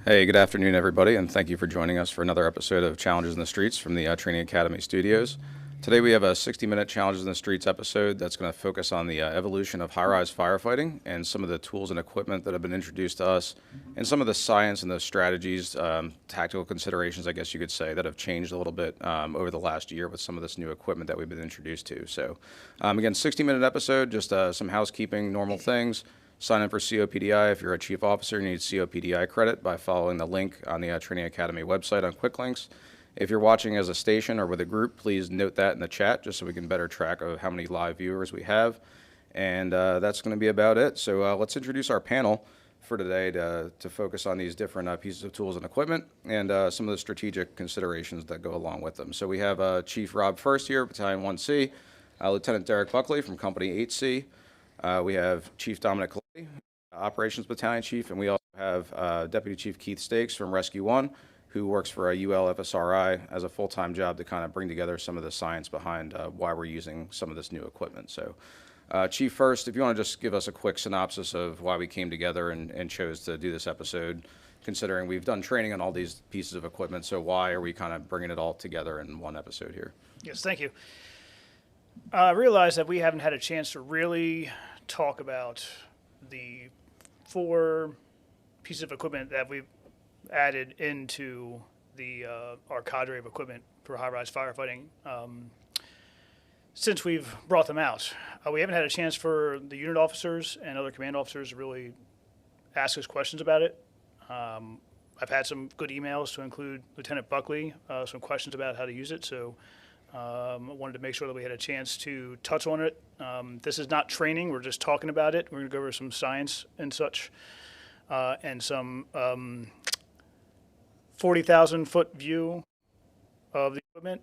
Hey, good afternoon, everybody, and thank you for joining us for another episode of Challenges in the Streets from the Training Academy studios. Today we have a 60-minute Challenges in the Streets episode that's going to focus on the evolution of high-rise firefighting and some of the tools and equipment that have been introduced to us, and some of the science and the strategies, tactical considerations, I guess you could say, that have changed a little bit over the last year with some of this new equipment that we've been introduced to. So, again, 60-minute episode, just some housekeeping, normal things. Sign up for COPDI if you're a chief officer. You need COPDI credit by following the link on the Training Academy website on Quick Links. If you're watching as a station or with a group, please note that in the chat just so we can better track of how many live viewers we have. And that's going to be about it. So let's introduce our panel for today to focus on these different pieces of tools and equipment and some of the strategic considerations that go along with them. So we have Chief Rob Furst here, Battalion 1C, Lieutenant Derek Buckley from Company 8C. We have Chief Dominic Colletti, Operations Battalion Chief, and we also have Deputy Chief Keith Stakes from Rescue 1, who works for ULFSRI as a full-time job to kind of bring together some of the science behind why we're using some of this new equipment. So, Chief, first, if you want to just give us a quick synopsis of why we came together and chose to do this episode, considering we've done training on all these pieces of equipment, so why are we kind of bringing it all together in one episode here? Yes, thank you. I realize that we haven't had a chance to really talk about the 4 pieces of equipment that we've added into the our cadre of equipment for high-rise firefighting since we've brought them out. We haven't had a chance for the unit officers and other command officers to really ask us questions about it. I've had some good emails to include Lieutenant Buckley, some questions about how to use it, so I wanted to make sure that we had a chance to touch on it. This is not training, we're just talking about it. We're going to go over some science and such, and some 40,000 foot view of the equipment,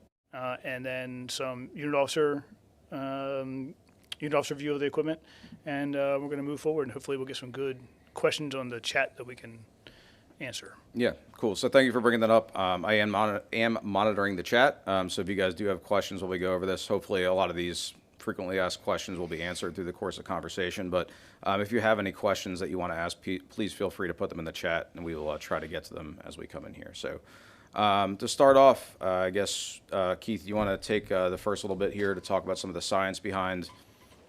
and then some unit officer view of the equipment. And we're going to move forward, and hopefully we'll get some good questions on the chat that we can answer. Yeah, cool. So thank you for bringing that up. I am monitoring the chat. So if you guys do have questions while we go over this, hopefully a lot of these frequently asked questions will be answered through the course of conversation. But if you have any questions that you want to ask, please feel free to put them in the chat, and we will try to get to them as we come in here. So to start off, I guess, Keith, you want to take the first little bit here to talk about some of the science behind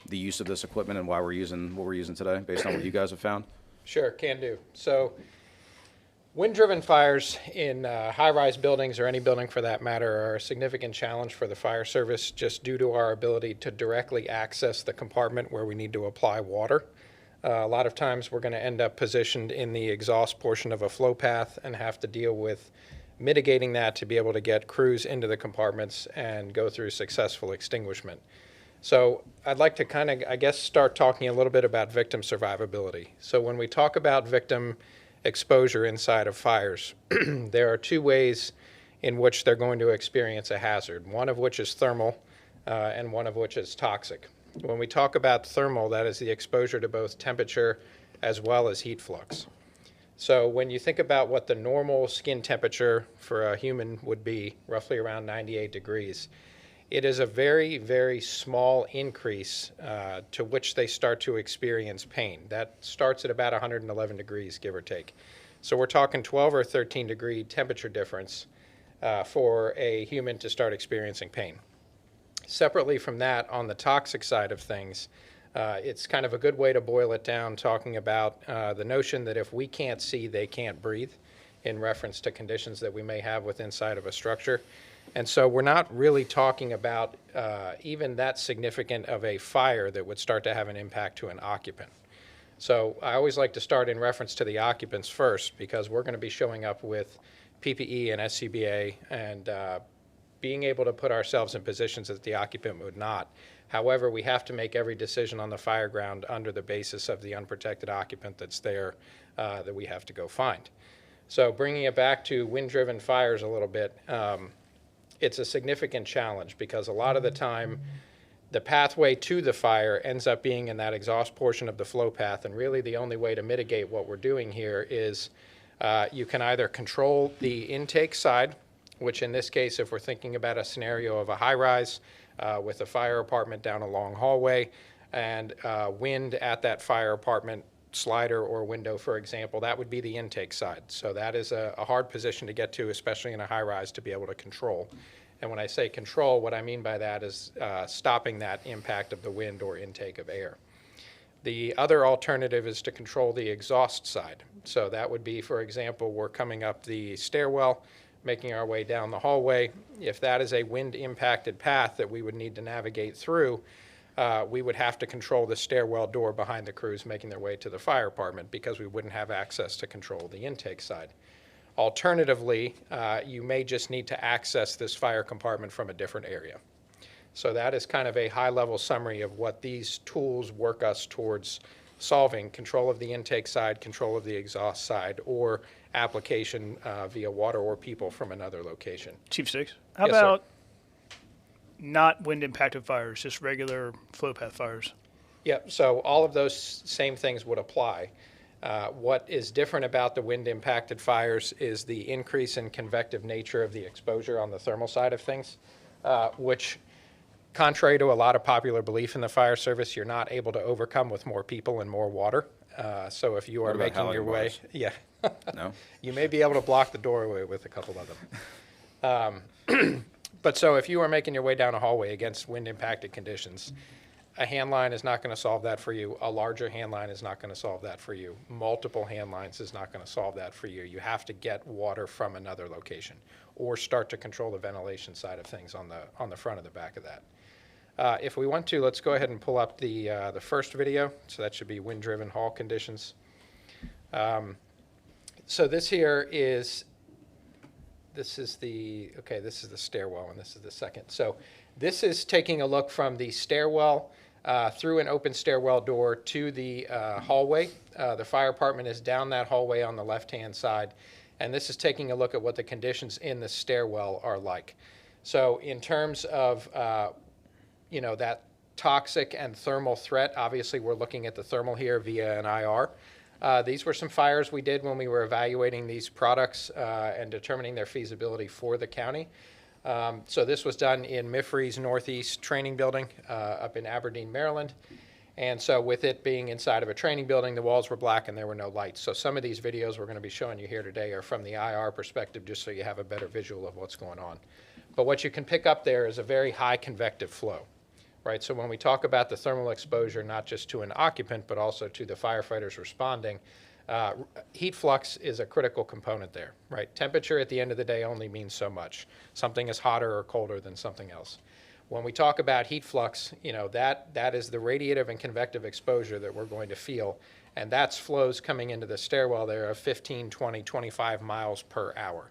the use of this equipment and why we're using what we're using today, based on what you guys have found? Sure, can do. So, wind-driven fires in high-rise buildings, or any building for that matter, are a significant challenge for the fire service just due to our ability to directly access the compartment where we need to apply water. A lot of times we're going to end up positioned in the exhaust portion of a flow path and have to deal with mitigating that to be able to get crews into the compartments and go through successful extinguishment. So I'd like to kind of, I guess, start talking a little bit about victim survivability. So when we talk about victim exposure inside of fires, there are 2 ways in which they're going to experience a hazard, one of which is thermal and one of which is toxic. When we talk about thermal, that is the exposure to both temperature as well as heat flux. So when you think about what the normal skin temperature for a human would be, roughly around 98 degrees, it is a very, very small increase to which they start to experience pain. That starts at about 111 degrees, give or take. So we're talking 12 or 13 degree temperature difference for a human to start experiencing pain. Separately from that, on the toxic side of things, it's kind of a good way to boil it down, talking about the notion that if we can't see, they can't breathe, in reference to conditions that we may have within inside of a structure. And so we're not really talking about even that significant of a fire that would start to have an impact to an occupant. So I always like to start in reference to the occupants first, because we're going to be showing up with PPE and SCBA and being able to put ourselves in positions that the occupant would not. However, we have to make every decision on the fire ground under the basis of the unprotected occupant that's there that we have to go find. So bringing it back to wind-driven fires a little bit, it's a significant challenge because a lot of the time the pathway to the fire ends up being in that exhaust portion of the flow path, and really the only way to mitigate what we're doing here is you can either control the intake side, which in this case, if we're thinking about a scenario of a high-rise with a fire apartment down a long hallway and wind at that fire apartment slider or window, for example, that would be the intake side. So that is a hard position to get to, especially in a high-rise, to be able to control. And when I say control, what I mean by that is stopping that impact of the wind or intake of air. The other alternative is to control the exhaust side. So that would be, for example, we're coming up the stairwell, making our way down the hallway. If that is a wind-impacted path that we would need to navigate through, we would have to control the stairwell door behind the crews making their way to the fire department, because we wouldn't have access to control the intake side. Alternatively, you may just need to access this fire compartment from a different area. So that is kind of a high-level summary of what these tools work us towards solving: control of the intake side, control of the exhaust side, or application via water or people from another location. Chief Sticks, how Yes, sir. about not wind-impacted fires, just regular flow path fires? Yep, so all of those same things would apply. What is different about the wind-impacted fires is the increase in convective nature of the exposure on the thermal side of things, which, contrary to a lot of popular belief in the fire service, you're not able to overcome with more people and more water. So if you are What about making your howling way, bars? yeah, No? you may be able to block the doorway with a couple of them. But so if you are making your way down a hallway against wind-impacted conditions, a hand line is not going to solve that for you. A larger hand line is not going to solve that for you. Multiple hand lines is not going to solve that for you. You have to get water from another location, or start to control the ventilation side of things on the front and the back of that. If we want to, let's go ahead and pull up the first video. So that should be wind-driven hall conditions. So this here is, this is the stairwell, and this is the second. So this is taking a look from the stairwell through an open stairwell door to the hallway. The fire department is down that hallway on the left-hand side, and this is taking a look at what the conditions in the stairwell are like. So in terms of that toxic and thermal threat, obviously we're looking at the thermal here via an IR. These were some fires we did when we were evaluating these products and determining their feasibility for the county. So this was done in Mifry's Northeast Training Building up in Aberdeen, Maryland. And so with it being inside of a training building, the walls were black and there were no lights. So some of these videos we're going to be showing you here today are from the IR perspective, just so you have a better visual of what's going on. But what you can pick up there is a very high convective flow. Right, so when we talk about the thermal exposure, not just to an occupant, but also to the firefighters responding, heat flux is a critical component there, right? Temperature at the end of the day only means so much. Something is hotter or colder than something else. When we talk about heat flux, that is the radiative and convective exposure that we're going to feel, and that's flows coming into the stairwell there of 15, 20, 25 miles per hour.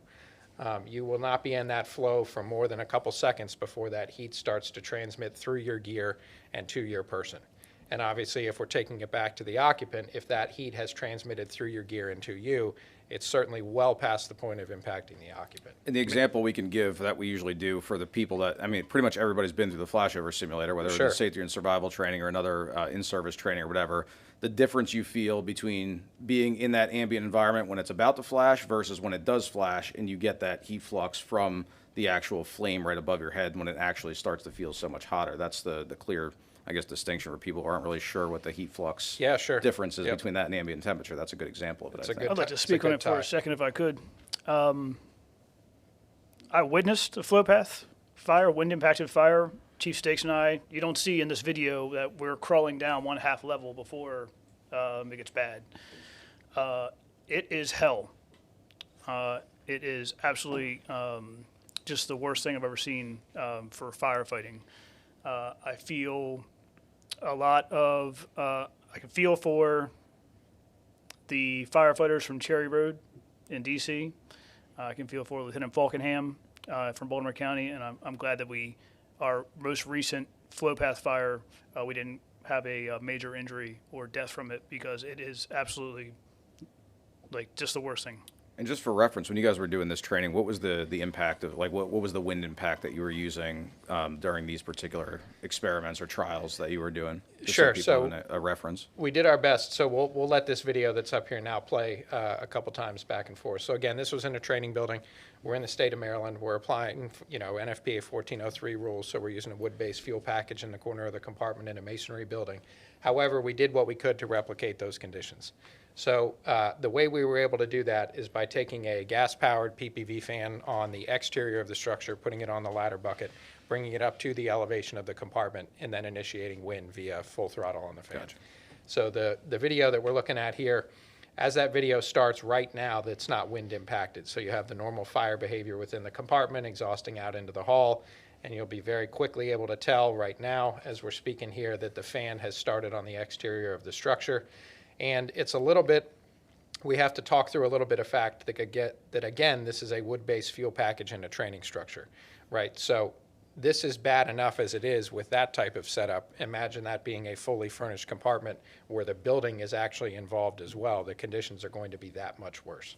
You will not be in that flow for more than a couple seconds before that heat starts to transmit through your gear and to your person. And obviously, if we're taking it back to the occupant, if that heat has transmitted through your gear and to you, it's certainly well past the point of impacting the occupant. And the example we can give that we usually do for the people that, pretty much everybody's been through the flashover simulator, whether Sure. it's safety and survival training or another in-service training or whatever, the difference you feel between being in that ambient environment when it's about to flash versus when it does flash and you get that heat flux from the actual flame right above your head when it actually starts to feel so much hotter. That's the clear, I guess, distinction for people who aren't really sure what the heat flux difference is between that and ambient temperature. That's a good example of it, I think. I'd like to speak on it for a second if I could. I witnessed a flow path fire, wind-impacted fire. Chief Stakes and I, you don't see in this video that we're crawling down 1/2 level before it gets bad. It is hell. It is absolutely just the worst thing I've ever seen for firefighting. I feel a lot of, I can feel for the firefighters from Cherry Road in D.C. I can feel for Lieutenant Falkenham from Baltimore County, and I'm glad that our most recent flow path fire, we didn't have a major injury or death from it, because it is absolutely like just the worst thing. And just for reference, when you guys were doing this training, what was the impact of, like, what was the wind impact that you were using during these particular experiments or trials that you were doing? Just Sure. people So have a reference. we did our best. So we'll let this video that's up here now play a couple times back and forth. So again, this was in a training building. We're in the state of Maryland. We're applying, NFPA 1403 rules. So we're using a wood-based fuel package in the corner of the compartment in a masonry building. However, we did what we could to replicate those conditions. So the way we were able to do that is by taking a gas-powered PPV fan on the exterior of the structure, putting it on the ladder bucket, bringing it up to the elevation of the compartment, and then initiating wind via full throttle on the fan. Gotcha. So the video that we're looking at here, as that video starts right now, that's not wind impacted. So you have the normal fire behavior within the compartment, exhausting out into the hall, and you'll be very quickly able to tell right now, as we're speaking here, that the fan has started on the exterior of the structure. And it's a little bit, we have to talk through a little bit of fact that again, this is a wood-based fuel package in a training structure, right? So this is bad enough as it is with that type of setup. Imagine that being a fully furnished compartment where the building is actually involved as well. The conditions are going to be that much worse.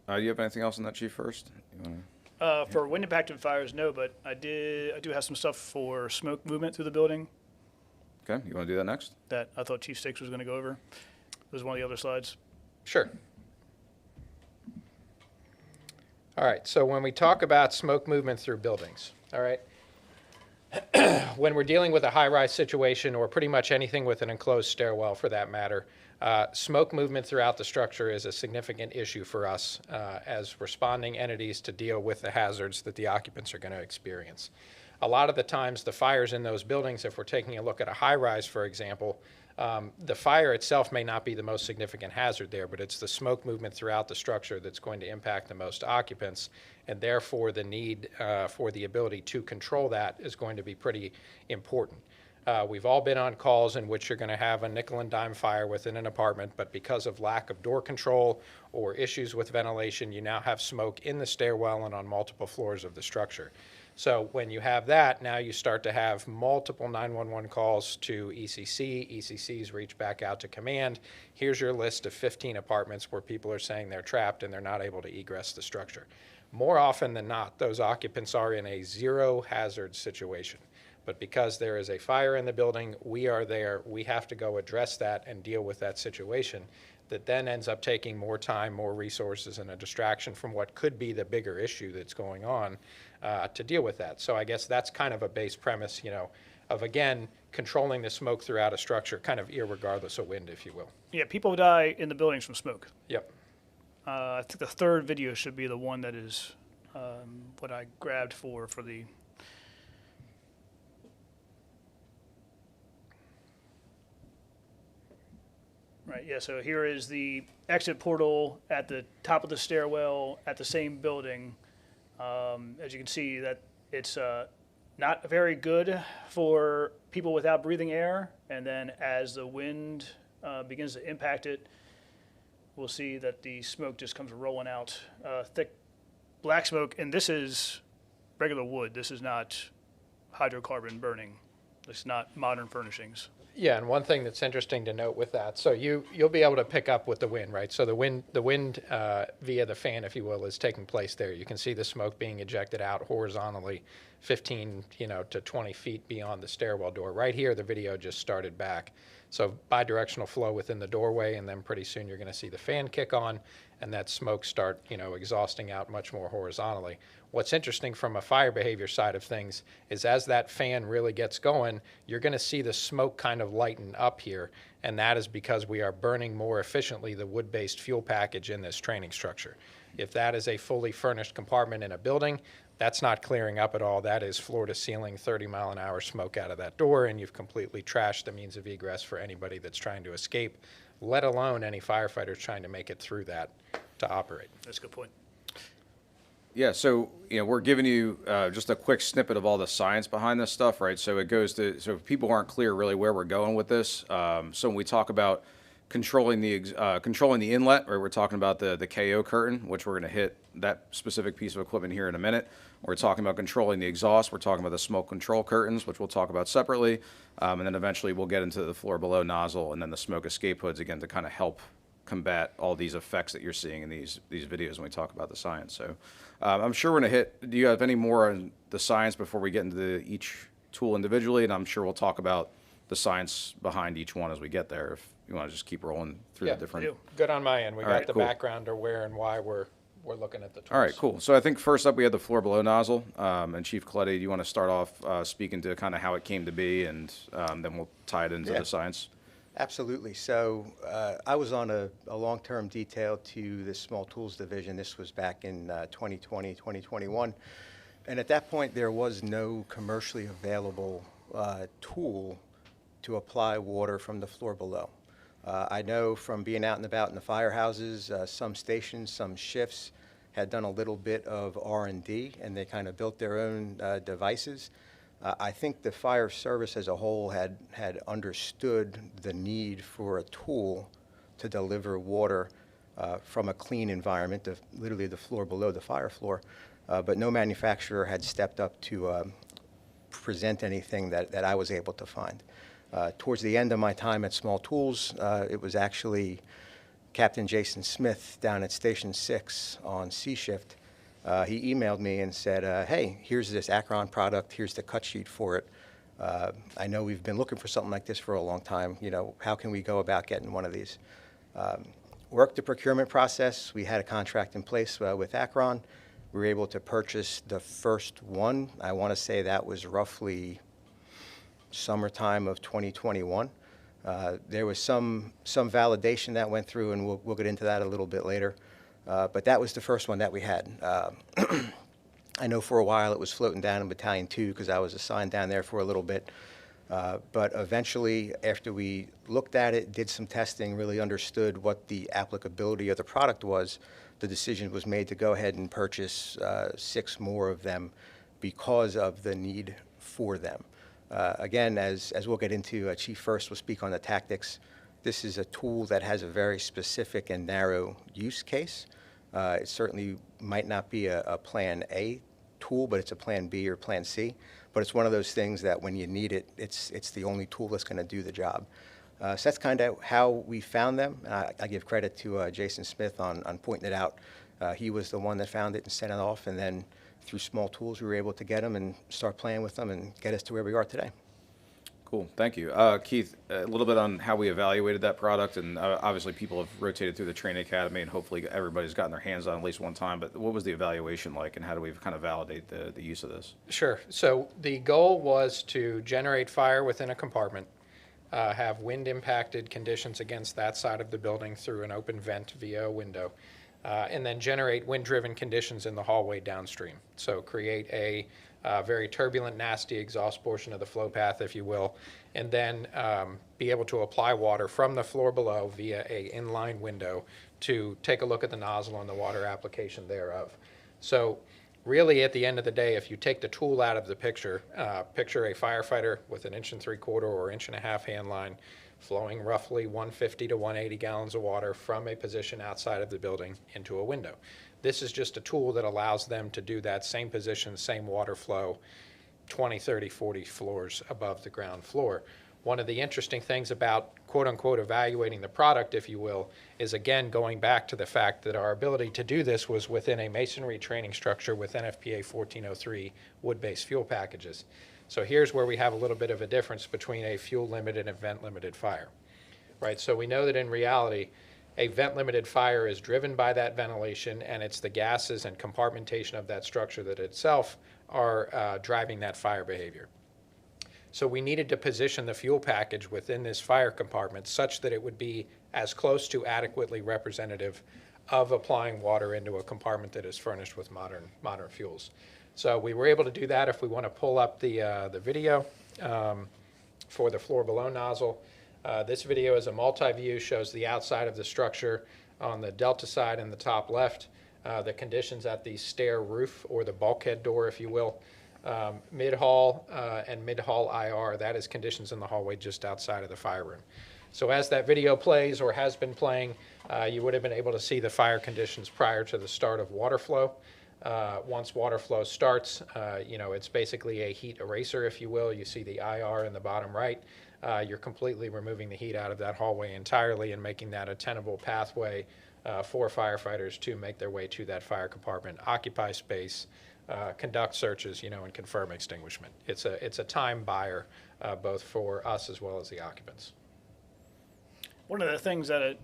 Do you have anything else on that, Chief, first? For wind impacted fires, no, but I do have some stuff for smoke movement through the building Okay, you want to do that next? that I thought Chief Stakes was going to go over. It was one of the other slides. Sure. All right, so when we talk about smoke movement through buildings, all right, when we're dealing with a high-rise situation or pretty much anything with an enclosed stairwell for that matter, smoke movement throughout the structure is a significant issue for us as responding entities to deal with the hazards that the occupants are going to experience. A lot of the times the fires in those buildings, if we're taking a look at a high-rise, for example, the fire itself may not be the most significant hazard there, but it's the smoke movement throughout the structure that's going to impact the most occupants, and therefore the need for the ability to control that is going to be pretty important. We've all been on calls in which you're going to have a nickel and dime fire within an apartment, but because of lack of door control or issues with ventilation, you now have smoke in the stairwell and on multiple floors of the structure. So when you have that, now you start to have multiple 911 calls to ECC. ECCs reach back out to command. Here's your list of 15 apartments where people are saying they're trapped and they're not able to egress the structure. More often than not, those occupants are in a zero hazard situation. But because there is a fire in the building, we are there, we have to go address that and deal with that situation that then ends up taking more time, more resources, and a distraction from what could be the bigger issue that's going on to deal with that. So I guess that's kind of a base premise, of again, controlling the smoke throughout a structure, kind of irregardless of wind, if you will. Yeah, people die in the buildings from smoke. Yep. I think the third video should be the one that is what I grabbed for the. Right, yeah, so here is the exit portal at the top of the stairwell at the same building. As you can see, that it's not very good for people without breathing air, and then as the wind begins to impact it, we'll see that the smoke just comes rolling out, thick black smoke, and this is regular wood. This is not hydrocarbon burning. This is not modern furnishings. Yeah, and one thing that's interesting to note with that, so you'll be able to pick up with the wind, right? So the wind via the fan, if you will, is taking place there. You can see the smoke being ejected out horizontally 15 to 20 feet beyond the stairwell door. Right here, the video just started back. So bidirectional flow within the doorway, and then pretty soon you're going to see the fan kick on and that smoke start, exhausting out much more horizontally. What's interesting from a fire behavior side of things is as that fan really gets going, you're going to see the smoke kind of lighten up here, and that is because we are burning more efficiently the wood-based fuel package in this training structure. If that is a fully furnished compartment in a building, that's not clearing up at all. That is floor-to-ceiling 30-mile-an-hour smoke out of that door, and you've completely trashed the means of egress for anybody that's trying to escape, let alone any firefighters trying to make it through that to operate. That's a good point. Yeah, so we're giving you just a quick snippet of all the science behind this stuff, right? So it goes to, so people aren't clear really where we're going with this. So when we talk about controlling the inlet, or we're talking about the KO curtain, which we're going to hit that specific piece of equipment here in a minute. We're talking about controlling the exhaust. We're talking about the smoke control curtains, which we'll talk about separately. And then eventually we'll get into the floor below nozzle and then the smoke escape hoods, again, to kind of help combat all these effects that you're seeing in these videos when we talk about the science. So I'm sure we're going to hit, do you have any more on the science before we get into each tool individually? And I'm sure we'll talk about the science behind each one as we get there, if you want to just keep rolling through the different. Good on my end. We All got right, the cool. background or where and why we're looking at the tools. All right, cool. So I think first up we had the floor below nozzle. And Chief Colletti, do you want to start off speaking to kind of how it came to be, and then we'll tie it into the science? Absolutely. So I was on a long-term detail to the small tools division. This was back in 2020, 2021. And at that point, there was no commercially available tool to apply water from the floor below. I know from being out and about in the firehouses, some stations, some shifts had done a little bit of R&D, and they kind of built their own devices. I think the fire service as a whole had understood the need for a tool to deliver water from a clean environment, literally the floor below the fire floor, but no manufacturer had stepped up to present anything that I was able to find. Towards the end of my time at Small Tools, it was actually Captain Jason Smith down at Station 6 on C Shift. He emailed me and said, hey, here's this Akron product, here's the cut sheet for it. I know we've been looking for something like this for a long time. You know, how can we go about getting one of these? Worked the procurement process. We had a contract in place with Akron. We were able to purchase the first one. I want to say that was roughly summertime of 2021. There was some validation that went through, and we'll get into that a little bit later. But that was the first one that we had. I know for a while it was floating down in Battalion 2 because I was assigned down there for a little bit. But eventually, after we looked at it, did some testing, really understood what the applicability of the product was, the decision was made to go ahead and purchase 6 more of them because of the need for them. Again, as we'll get into, Chief Furst will speak on the tactics. This is a tool that has a very specific and narrow use case. It certainly might not be a Plan A tool, but it's a Plan B or Plan C. But it's one of those things that when you need it, it's the only tool that's going to do the job. So that's kind of how we found them. I give credit to Jason Smith on pointing it out. He was the one that found it and sent it off, and then through Small Tools, we were able to get them and start playing with them and get us to where we are today. Cool, thank you. Keith, a little bit on how we evaluated that product, and obviously people have rotated through the training academy, and hopefully everybody's gotten their hands on at least one time, but what was the evaluation like, and how do we kind of validate the use of this? Sure. So the goal was to generate fire within a compartment, have wind-impacted conditions against that side of the building through an open vent via a window, and then generate wind-driven conditions in the hallway downstream. So create a very turbulent, nasty exhaust portion of the flow path, if you will, and then be able to apply water from the floor below via a inline window to take a look at the nozzle and the water application thereof. So really, at the end of the day, if you take the tool out of the picture, picture a firefighter with an 1 3/4 or 1.5 inch hand line flowing roughly 150 to 180 gallons of water from a position outside of the building into a window. This is just a tool that allows them to do that same position, same water flow, 20, 30, 40 floors above the ground floor. One of the interesting things about quote-unquote evaluating the product, if you will, is again going back to the fact that our ability to do this was within a masonry training structure with NFPA 1403 wood-based fuel packages. So here's where we have a little bit of a difference between a fuel-limited and vent-limited fire, right? So we know that in reality, a vent-limited fire is driven by that ventilation, and it's the gases and compartmentation of that structure that itself are driving that fire behavior. So we needed to position the fuel package within this fire compartment such that it would be as close to adequately representative of applying water into a compartment that is furnished with modern fuels. So we were able to do that. If we want to pull up the video for the floor below nozzle, this video is a multi-view, shows the outside of the structure on the delta side in the top left, the conditions at the stair roof or the bulkhead door, if you will. Mid-hall and mid-hall IR, that is conditions in the hallway just outside of the fire room. So as that video plays or has been playing, you would have been able to see the fire conditions prior to the start of water flow. Once water flow starts, it's basically a heat eraser, if you will. You see the IR in the bottom right. You're completely removing the heat out of that hallway entirely and making that a tenable pathway for firefighters to make their way to that fire compartment, occupy space, conduct searches, and confirm extinguishment. It's a time buyer, both for us as well as the occupants. One of the things that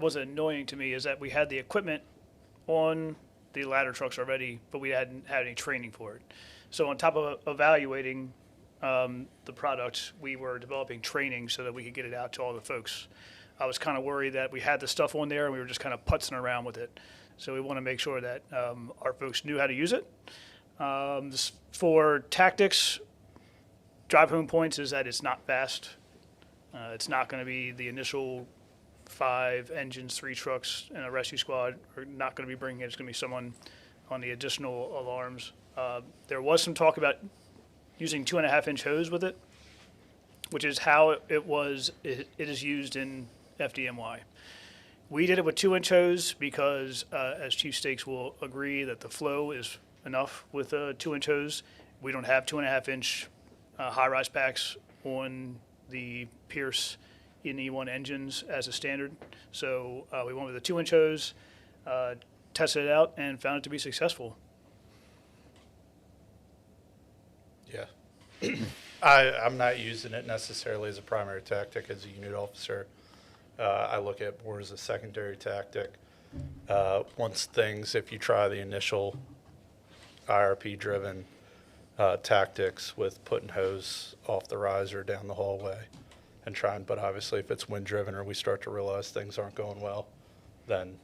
was annoying to me is that we had the equipment on the ladder trucks already, but we hadn't had any training for it. So on top of evaluating the product, we were developing training so that we could get it out to all the folks. I was kind of worried that we had the stuff on there and we were just kind of putzing around with it. So we want to make sure that our folks knew how to use it. For tactics, drive home points is that it's not fast. It's not going to be the initial 5 engines, 3 trucks, and a rescue squad are not going to be bringing it. It's going to be someone on the additional alarms. There was some talk about using 2.5-inch hose with it, which is how it is used in FDNY. We did it with 2-inch hose because, as Chief Stakes will agree, that the flow is enough with a 2-inch hose. We don't have 2.5-inch high-rise packs on the Pierce in E1 engines as a standard. So we went with a 2-inch hose, tested it out, and found it to be successful. Yeah. I'm not using it necessarily as a primary tactic as a unit officer. I look at more as a secondary tactic. If you try the initial IRP-driven tactics with putting hose off the riser down the hallway and but obviously if it's wind-driven or we start to realize things aren't going well, then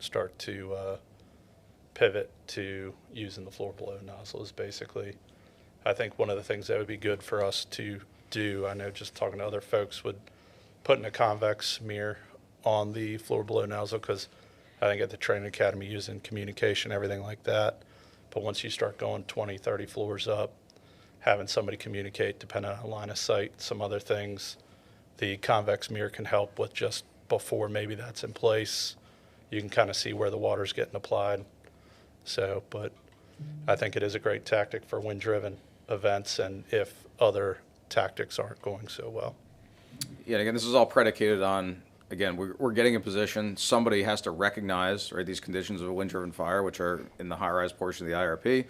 start to pivot to using the floor below nozzles, basically. I think one of the things that would be good for us to do, I know just talking to other folks, would putting a convex mirror on the floor below nozzle, because I think at the training academy using communication, everything like that. But once you start going 20, 30 floors up, having somebody communicate, depending on line of sight, some other things, the convex mirror can help with just before maybe that's in place. You can kind of see where the water's getting applied. So, but I think it is a great tactic for wind-driven events and if other tactics aren't going so well. Yeah, again, this is all predicated on, again, we're getting in position. Somebody has to recognize, right, these conditions of a wind-driven fire, which are in the high-rise portion of the IRP.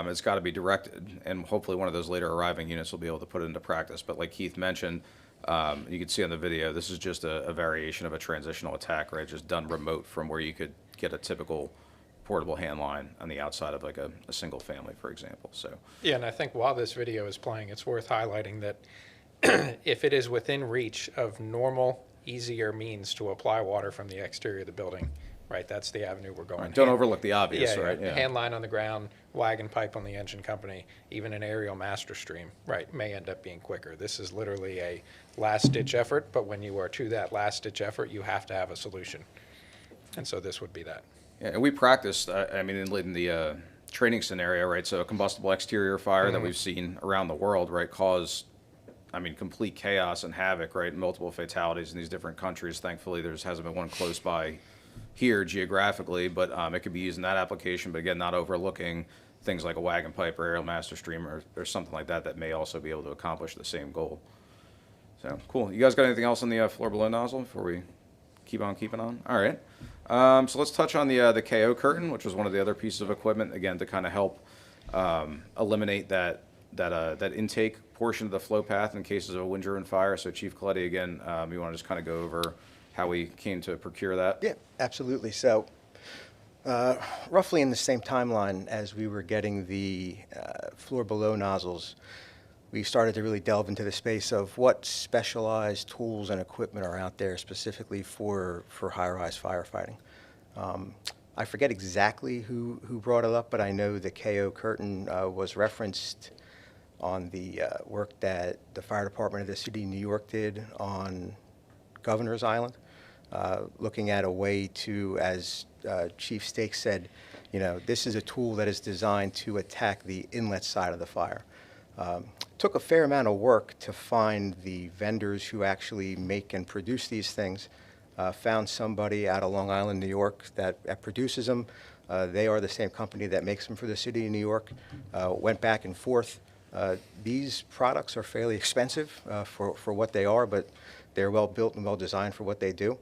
It's got to be directed, and hopefully one of those later arriving units will be able to put it into practice. But like Keith mentioned, you can see on the video, this is just a variation of a transitional attack, right, just done remote from where you could get a typical portable hand line on the outside of like a single family, for example. So yeah, and I think while this video is playing, it's worth highlighting that if it is within reach of normal, easier means to apply water from the exterior of the building, right, that's the avenue we're going. right, don't overlook the obvious, yeah, right? Yeah. Hand line on the ground, wagon pipe on the engine company, even an aerial master stream, right, may end up being quicker. This is literally a last-ditch effort, but when you are to that last-ditch effort, you have to have a solution. And so this would be that. Yeah, and we practiced, in the training scenario, right, so a combustible exterior fire that we've seen around the world, right, cause, complete chaos and havoc, right, multiple fatalities in these different countries. Thankfully, there hasn't been one close by here geographically, but it could be used in that application, but again, not overlooking things like a wagon pipe or aerial master stream or something like that may also be able to accomplish the same goal. So, cool. You guys got anything else on the floor below nozzle before we keep on keeping on? All right. So let's touch on the KO curtain, which was one of the other pieces of equipment, again, to kind of help eliminate that intake portion of the flow path in cases of a wind-driven fire. So Chief Colletti, again, you want to just kind of go over how we came to procure that? Yeah, absolutely. So roughly in the same timeline as we were getting the floor below nozzles, we started to really delve into the space of what specialized tools and equipment are out there specifically for high-rise firefighting. I forget exactly who brought it up, but I know the KO curtain was referenced on the work that the fire department of the city of New York did on Governor's Island, looking at a way to, as Chief Stakes said, this is a tool that is designed to attack the inlet side of the fire. took a fair amount of work to find the vendors who actually make and produce these things. Found somebody out of Long Island, New York, that produces them. They are the same company that makes them for the city of New York. Went back and forth. These products are fairly expensive for what they are, but they're well built and well designed for what they do.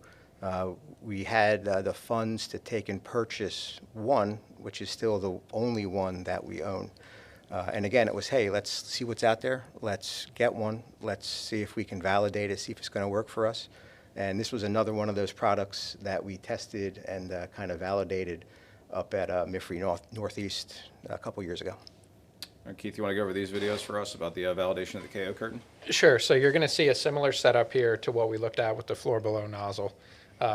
We had the funds to take and purchase one, which is still the only one that we own. And again, it was, hey, let's see what's out there. Let's get one. Let's see if we can validate it, see if it's going to work for us. And this was another one of those products that we tested and kind of validated up at Miffrey Northeast a couple years ago. Keith, you want to go over these videos for us about the validation of the KO curtain? Sure. So you're going to see a similar setup here to what we looked at with the floor below nozzle.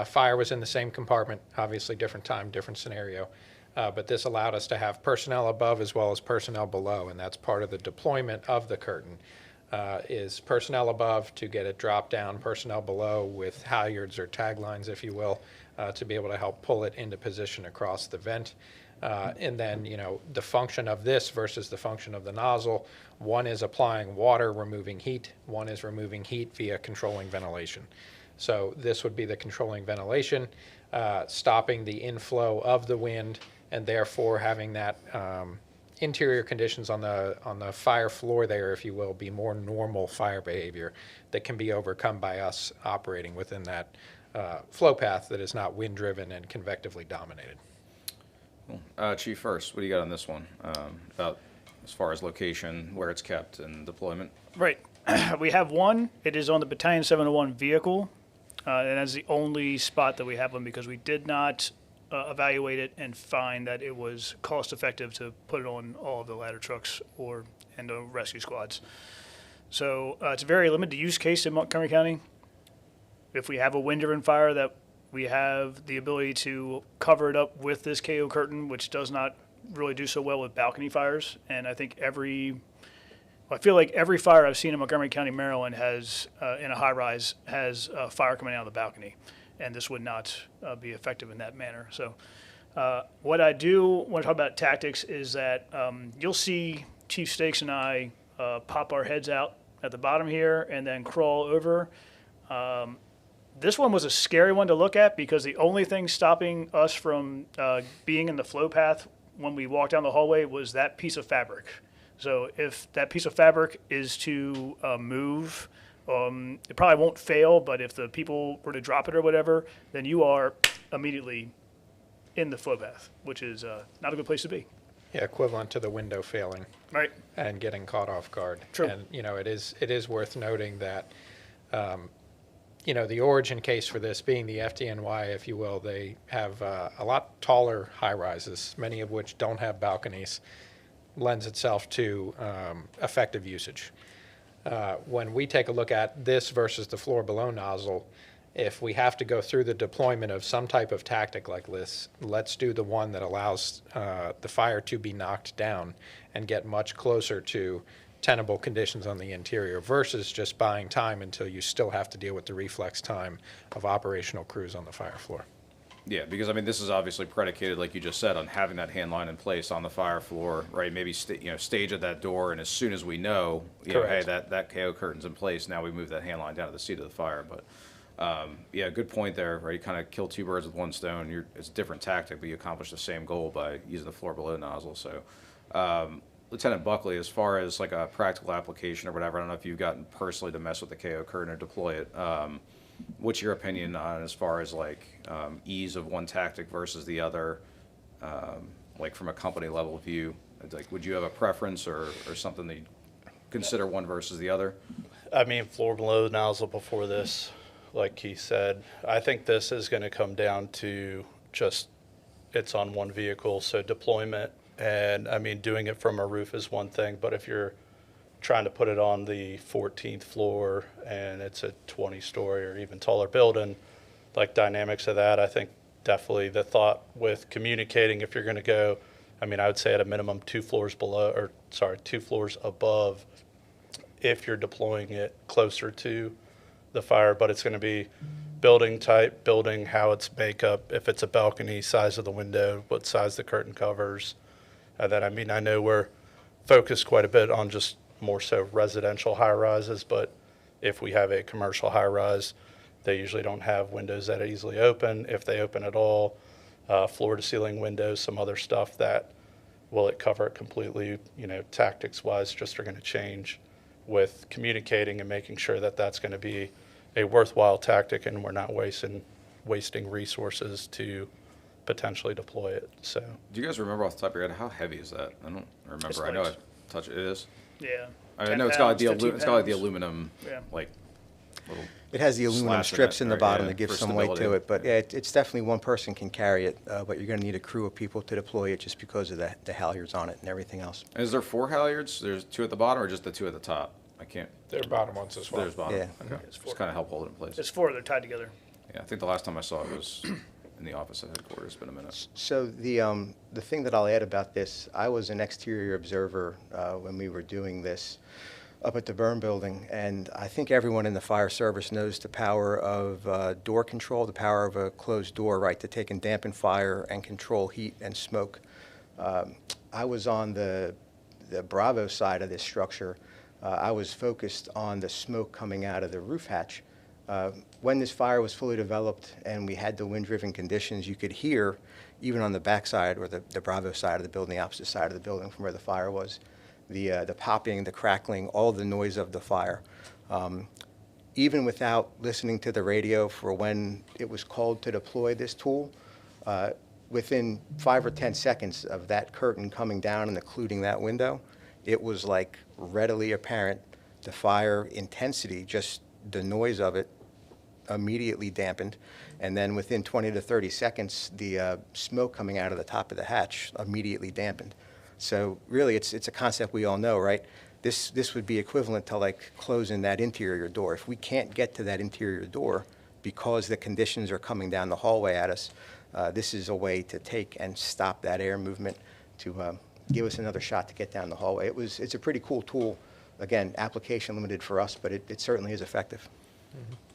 Fire was in the same compartment, obviously different time, different scenario. But this allowed us to have personnel above as well as personnel below, and that's part of the deployment of the curtain. Is personnel above to get it dropped down, personnel below with halyards or taglines, if you will, to be able to help pull it into position across the vent. And then, the function of this versus the function of the nozzle, one is applying water, removing heat. One is removing heat via controlling ventilation. So this would be the controlling ventilation, stopping the inflow of the wind, and therefore having that interior conditions on the fire floor there, if you will, be more normal fire behavior that can be overcome by us operating within that flow path that is not wind-driven and convectively dominated. Cool. Chief, first, what do you got on this one about as far as location, where it's kept, and deployment? Right. We have one. It is on the Battalion 701 vehicle, and that's the only spot that we have one because we did not evaluate it and find that it was cost effective to put it on all of the ladder trucks and the rescue squads. So it's a very limited use case in Montgomery County. If we have a wind-driven fire, that we have the ability to cover it up with this KO curtain, which does not really do so well with balcony fires. And I think I feel like every fire I've seen in Montgomery County, Maryland has, in a high-rise, has fire coming out of the balcony. And this would not be effective in that manner. So what I do want to talk about tactics is that you'll see Chief Stakes and I pop our heads out at the bottom here and then crawl over. This one was a scary one to look at because the only thing stopping us from being in the flow path when we walked down the hallway was that piece of fabric. So if that piece of fabric is to move, it probably won't fail, but if the people were to drop it or whatever, then you are immediately in the flow path, which is not a good place to be. Yeah, equivalent to the window failing. Right. And getting caught off guard. True. And, it is worth noting that, the origin case for this being the FDNY, if you will, they have a lot taller high-rises, many of which don't have balconies, lends itself to effective usage. When we take a look at this versus the floor below nozzle, if we have to go through the deployment of some type of tactic like this, let's do the one that allows the fire to be knocked down and get much closer to tenable conditions on the interior versus just buying time until you still have to deal with the reflex time of operational crews on the fire floor. Yeah, because this is obviously predicated, like you just said, on having that hand line in place on the fire floor, right? Maybe stage at that door, and as soon as we know, hey, that KO curtain's in place, now we move that hand line down to the seat of the fire. But yeah, good point there, right? You kind of kill two birds with one stone. It's a different tactic, but you accomplish the same goal by using the floor below nozzle. So, Lieutenant Buckley, as far as like a practical application or whatever, I don't know if you've gotten personally to mess with the KO curtain or deploy it. What's your opinion on as far as like ease of one tactic versus the other, like from a company level view? Like, would you have a preference or something that you consider one versus the other? Floor below nozzle before this, like Keith said, I think this is going to come down to just it's on one vehicle, so deployment. And doing it from a roof is one thing, but if you're trying to put it on the 14th floor and it's a 20-story or even taller building, like dynamics of that, I think definitely the thought with communicating, if you're going to go, I would say at a minimum 2 floors above if you're deploying it closer to the fire, but it's going to be building type, building, how it's makeup, if it's a balcony, size of the window, what size the curtain covers. And then, I know we're focused quite a bit on just more so residential high-rises, but if we have a commercial high-rise, they usually don't have windows that easily open. If they open at all, floor-to-ceiling windows, some other stuff that, will it cover it completely? Tactics-wise, just are going to change with communicating and making sure that that's going to be a worthwhile tactic and we're not wasting resources to potentially deploy it. So, Do you guys remember off the top of your head, how heavy is that? I don't remember. I know I light. touched it. It is? Yeah. I know it's got like 10 pounds, 15 it's got like the pounds. aluminum, Yeah. like, little It has the aluminum slats in strips it, in the right, bottom yeah, that give for some weight to stability. it, but yeah, it's definitely one person can carry it, but you're going to need a crew of people to deploy it just because of the halyards on it and everything else. And is there 4 halyards? There's 2 at the bottom or just the 2 at the top? I can't. They're bottom ones as well. There's bottom. Yeah. Okay. It's 4. Just kind of help hold it in place. It's 4. They're tied together. Yeah, I think the last time I saw it was in the office at headquarters. It's been a minute. So the thing that I'll add about this, I was an exterior observer when we were doing this up at the burn building, and I think everyone in the fire service knows the power of door control, the power of a closed door, right, to take and dampen fire and control heat and smoke. I was on the Bravo side of this structure. I was focused on the smoke coming out of the roof hatch. When this fire was fully developed and we had the wind-driven conditions, you could hear, even on the back side or the Bravo side of the building, the opposite side of the building from where the fire was, the popping, the crackling, all the noise of the fire. Even without listening to the radio for when it was called to deploy this tool, within 5 or 10 seconds of that curtain coming down and occluding that window, it was like readily apparent the fire intensity, just the noise of it, immediately dampened. And then within 20 to 30 seconds, the smoke coming out of the top of the hatch immediately dampened. So really, it's a concept we all know, right? This would be equivalent to like closing that interior door. If we can't get to that interior door because the conditions are coming down the hallway at us, this is a way to take and stop that air movement to give us another shot to get down the hallway. It's a pretty cool tool. Again, application limited for us, but it certainly is effective.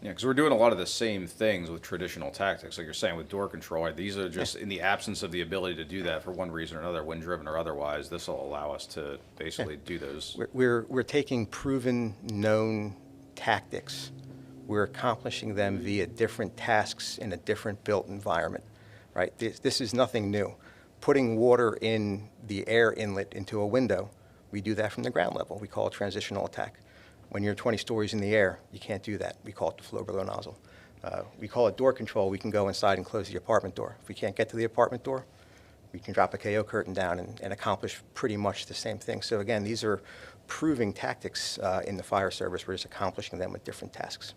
Yeah, because we're doing a lot of the same things with traditional tactics, like you're saying with door control. Right? These are just in the absence of the ability to do that for one reason or another, wind-driven or otherwise. This will allow us to basically do those. We're taking proven, known tactics. We're accomplishing them via different tasks in a different built environment, right? This is nothing new. Putting water in the air inlet into a window, we do that from the ground level. We call it transitional attack. When you're 20 stories in the air, you can't do that. We call it the flow below nozzle. We call it door control. We can go inside and close the apartment door. If we can't get to the apartment door, we can drop a KO curtain down and accomplish pretty much the same thing. So again, these are proving tactics in the fire service. We're just accomplishing them with different tasks.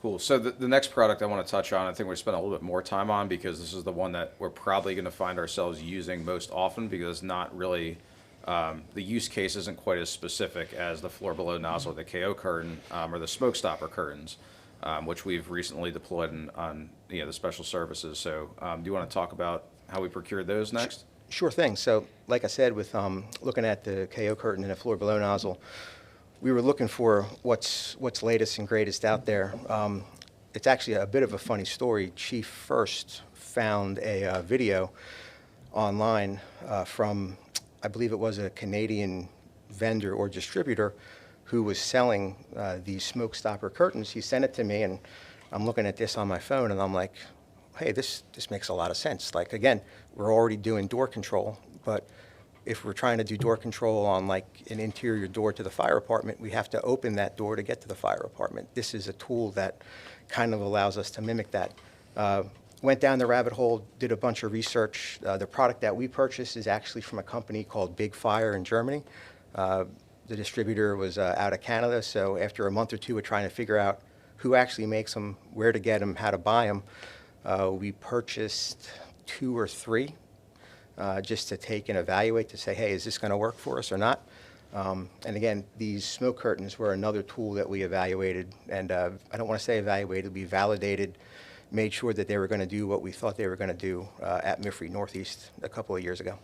Cool. So the next product I want to touch on, I think we're spend a little bit more time on because this is the one that we're probably going to find ourselves using most often because it's not really the use case isn't quite as specific as the floor below nozzle, the KO curtain, or the smoke stopper curtains, which we've recently deployed on the special services. So do you want to talk about how we procured those next? Sure thing. So like I said, with looking at the KO curtain and the floor below nozzle, we were looking for what's latest and greatest out there. It's actually a bit of a funny story. Chief Furst found a video online from, I believe it was a Canadian vendor or distributor who was selling these smoke stopper curtains. He sent it to me, and I'm looking at this on my phone, and I'm like, hey, this makes a lot of sense. Like, again, we're already doing door control, but if we're trying to do door control on like an interior door to the fire apartment, we have to open that door to get to the fire apartment. This is a tool that kind of allows us to mimic that. Went down the rabbit hole, did a bunch of research. The product that we purchased is actually from a company called Big Fire in Germany. The distributor was out of Canada, so after a month or two of trying to figure out who actually makes them, where to get them, how to buy them, we purchased 2 or 3 just to take and evaluate to say, hey, is this going to work for us or not? And again, these smoke curtains were another tool that we evaluated, and I don't want to say evaluated, we validated, made sure that they were going to do what we thought they were going to do at Miffrey Northeast a couple of years ago.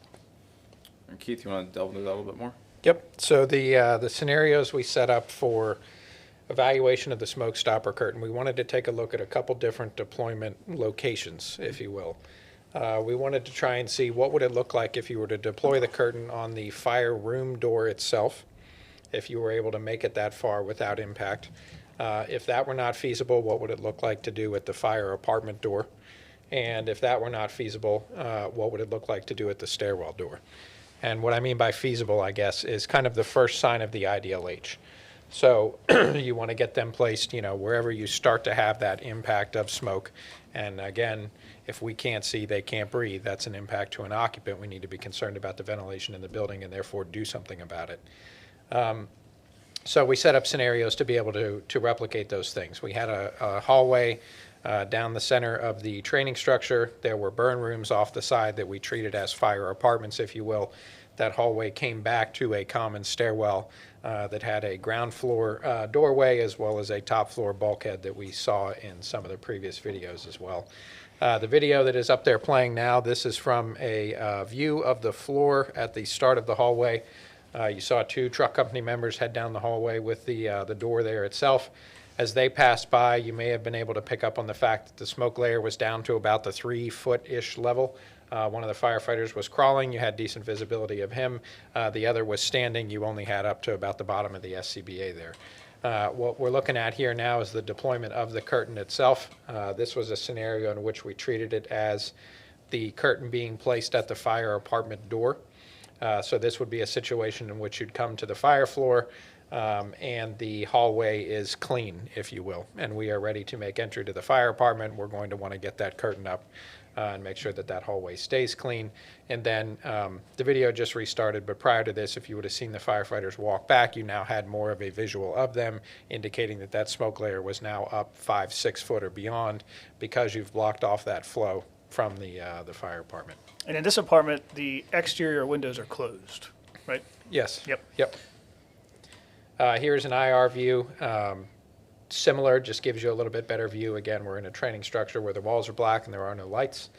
And Keith, you want to delve into that a little bit more? Yep. So the scenarios we set up for evaluation of the smoke stopper curtain, we wanted to take a look at a couple different deployment locations, if you will. We wanted to try and see what would it look like if you were to deploy the curtain on the fire room door itself, if you were able to make it that far without impact. If that were not feasible, what would it look like to do at the fire apartment door? And if that were not feasible, what would it look like to do at the stairwell door? And what I mean by feasible, I guess, is kind of the first sign of the IDLH. So you want to get them placed, wherever you start to have that impact of smoke. And again, if we can't see, they can't breathe, that's an impact to an occupant. We need to be concerned about the ventilation in the building and therefore do something about it. So we set up scenarios to be able to replicate those things. We had a hallway down the center of the training structure. There were burn rooms off the side that we treated as fire apartments, if you will. That hallway came back to a common stairwell that had a ground floor doorway as well as a top floor bulkhead that we saw in some of the previous videos as well. The video that is up there playing now, this is from a view of the floor at the start of the hallway. You saw 2 truck company members head down the hallway with the door there itself. As they passed by, you may have been able to pick up on the fact that the smoke layer was down to about the 3-foot-ish level. One of the firefighters was crawling. You had decent visibility of him. The other was standing. You only had up to about the bottom of the SCBA there. What we're looking at here now is the deployment of the curtain itself. This was a scenario in which we treated it as the curtain being placed at the fire apartment door. So this would be a situation in which you'd come to the fire floor and the hallway is clean, if you will, and we are ready to make entry to the fire apartment. We're going to want to get that curtain up and make sure that that hallway stays clean. And then the video just restarted, but prior to this, if you would have seen the firefighters walk back, you now had more of a visual of them, indicating that that smoke layer was now up 5-6 foot or beyond because you've blocked off that flow from the fire apartment. And in this apartment, the exterior windows are closed, right? Yes. Yep. Here's an IR view. Similar, just gives you a little bit better view. Again, we're in a training structure where the walls are black and there are no lights.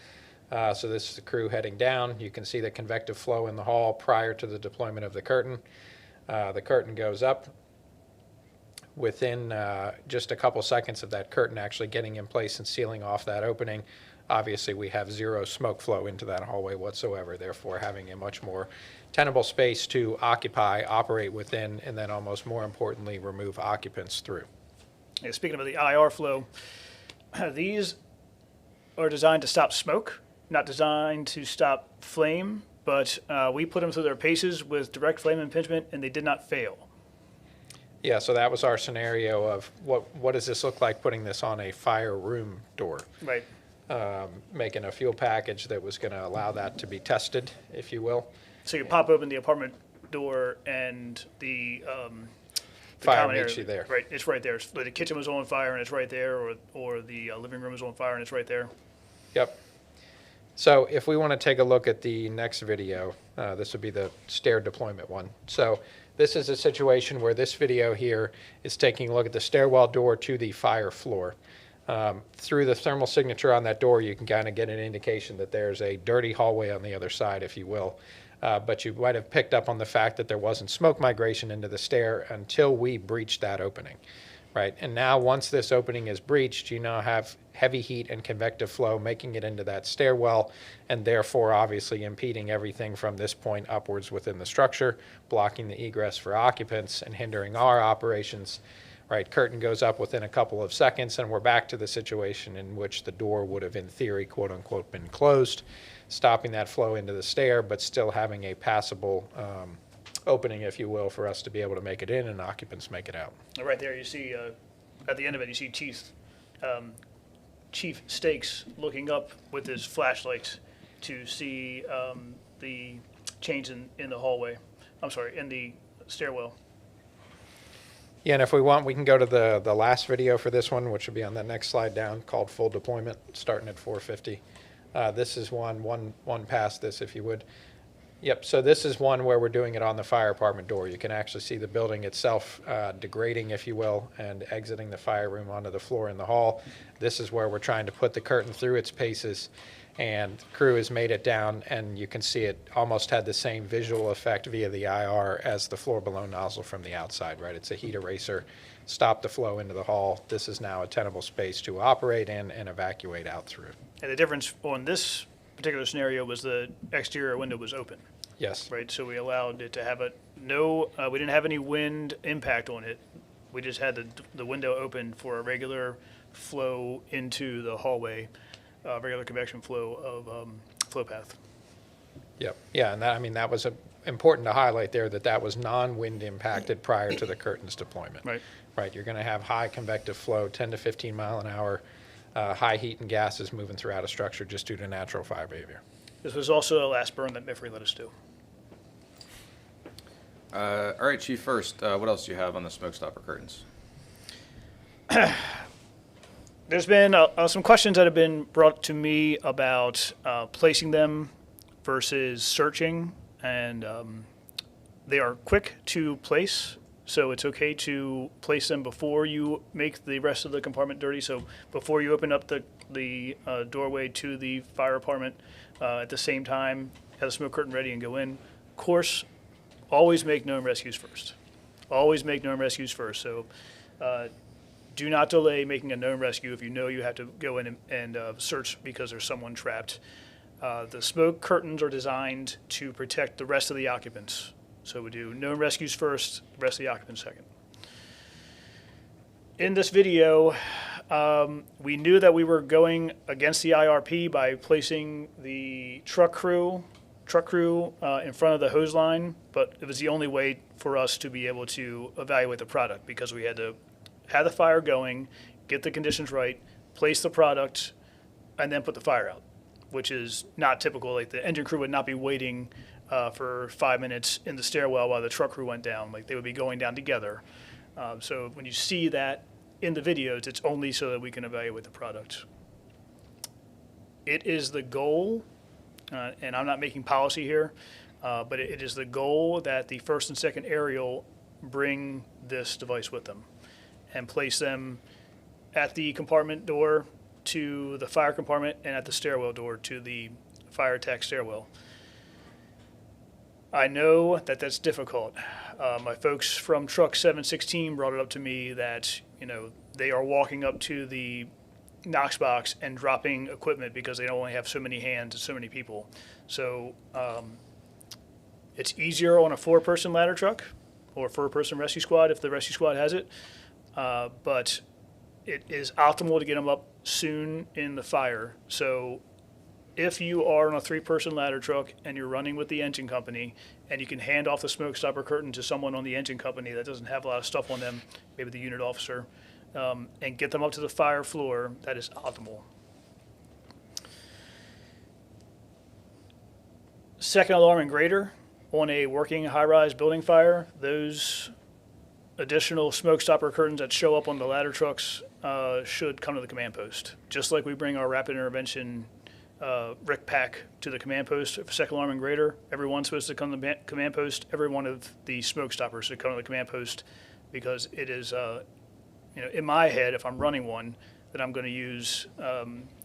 So this is the crew heading down. You can see the convective flow in the hall prior to the deployment of the curtain. The curtain goes up. Within just a couple seconds of that curtain actually getting in place and sealing off that opening, obviously we have 0 smoke flow into that hallway whatsoever, therefore having a much more tenable space to occupy, operate within, and then almost more importantly, remove occupants through. Yeah, speaking of the IR flow, these are designed to stop smoke, not designed to stop flame, but we put them through their paces with direct flame impingement and they did not fail. Yeah, so that was our scenario of what does this look like putting this on a fire room door? Right. Making a fuel package that was going to allow that to be tested, if you will. So you pop open the apartment door and the Fire common meets area, you there. Right, it's right there. So the kitchen was on fire and it's right there, or the living room was on fire and it's right there. Yep. So if we want to take a look at the next video, this would be the stair deployment one. So this is a situation where this video here is taking a look at the stairwell door to the fire floor. Through the thermal signature on that door, you can kind of get an indication that there's a dirty hallway on the other side, if you will. But you might have picked up on the fact that there wasn't smoke migration into the stair until we breached that opening, right? And now once this opening is breached, you now have heavy heat and convective flow making it into that stairwell and therefore obviously impeding everything from this point upwards within the structure, blocking the egress for occupants and hindering our operations. Right, curtain goes up within a couple of seconds and we're back to the situation in which the door would have in theory quote unquote been closed, stopping that flow into the stair but still having a passable opening, if you will, for us to be able to make it in and occupants make it out. Right there you see, at the end of it, you see Chief Stakes looking up with his flashlight to see the change in the hallway. I'm sorry, in the stairwell. Yeah, and if we want, we can go to the last video for this one, which will be on that next slide down, called Full Deployment, starting at 450. This is one past this, if you would. Yep, so this is one where we're doing it on the fire apartment door. You can actually see the building itself degrading, if you will, and exiting the fire room onto the floor in the hall. This is where we're trying to put the curtain through its paces, and the crew has made it down, and you can see it almost had the same visual effect via the IR as the floor below nozzle from the outside, right? It's a heat eraser, stop the flow into the hall. This is now a tenable space to operate in and evacuate out through. And the difference on this particular scenario was the exterior window was open. Yes. right? So we allowed it to have we didn't have any wind impact on it. We just had the window open for a regular flow into the hallway, regular convection flow of flow path. Yep. Yeah, and that was important to highlight there, that was non-wind impacted prior to the curtains deployment. Right. Right. You're going to have high convective flow, 10 to 15 mile an hour, high heat and gases moving throughout a structure just due to natural fire behavior. This was also the last burn that MIFRE let us do. All right, Chief, first, what else do you have on the smoke stopper curtains? There's been some questions that have been brought to me about placing them versus searching, and they are quick to place, so it's okay to place them before you make the rest of the compartment dirty. So before you open up the doorway to the fire apartment, at the same time, have the smoke curtain ready and go in. Of course, always make known rescues first. Always make known rescues first. So do not delay making a known rescue if you know you have to go in and search because there's someone trapped. The smoke curtains are designed to protect the rest of the occupants. So we do known rescues first, the rest of the occupants second. In this video, we knew that we were going against the IRP by placing the truck crew in front of the hose line, but it was the only way for us to be able to evaluate the product because we had to have the fire going, get the conditions right, place the product, and then put the fire out, which is not typical. Like the engine crew would not be waiting for 5 minutes in the stairwell while the truck crew went down. Like they would be going down together. So when you see that in the videos, it's only so that we can evaluate the product. It is the goal, and I'm not making policy here, but it is the goal that the first and second aerial bring this device with them and place them at the compartment door to the fire compartment and at the stairwell door to the fire attack stairwell. I know that that's difficult. My folks from Truck 716 brought it up to me that, they are walking up to the Knox box and dropping equipment because they only have so many hands and so many people. So it's easier on a 4-person ladder truck or 4-person rescue squad if the rescue squad has it. But it is optimal to get them up soon in the fire. So if you are on a 3-person ladder truck and you're running with the engine company and you can hand off the smoke stopper curtain to someone on the engine company that doesn't have a lot of stuff on them, maybe the unit officer, and get them up to the fire floor, that is optimal. Second alarm and greater on a working high-rise building fire, those additional smoke stopper curtains that show up on the ladder trucks should come to the command post. Just like we bring our rapid intervention RIC pack to the command post for second alarm and greater, everyone's supposed to come to the command post. Every one of the smoke stoppers should come to the command post because it is, in my head, if I'm running one, that I'm going to use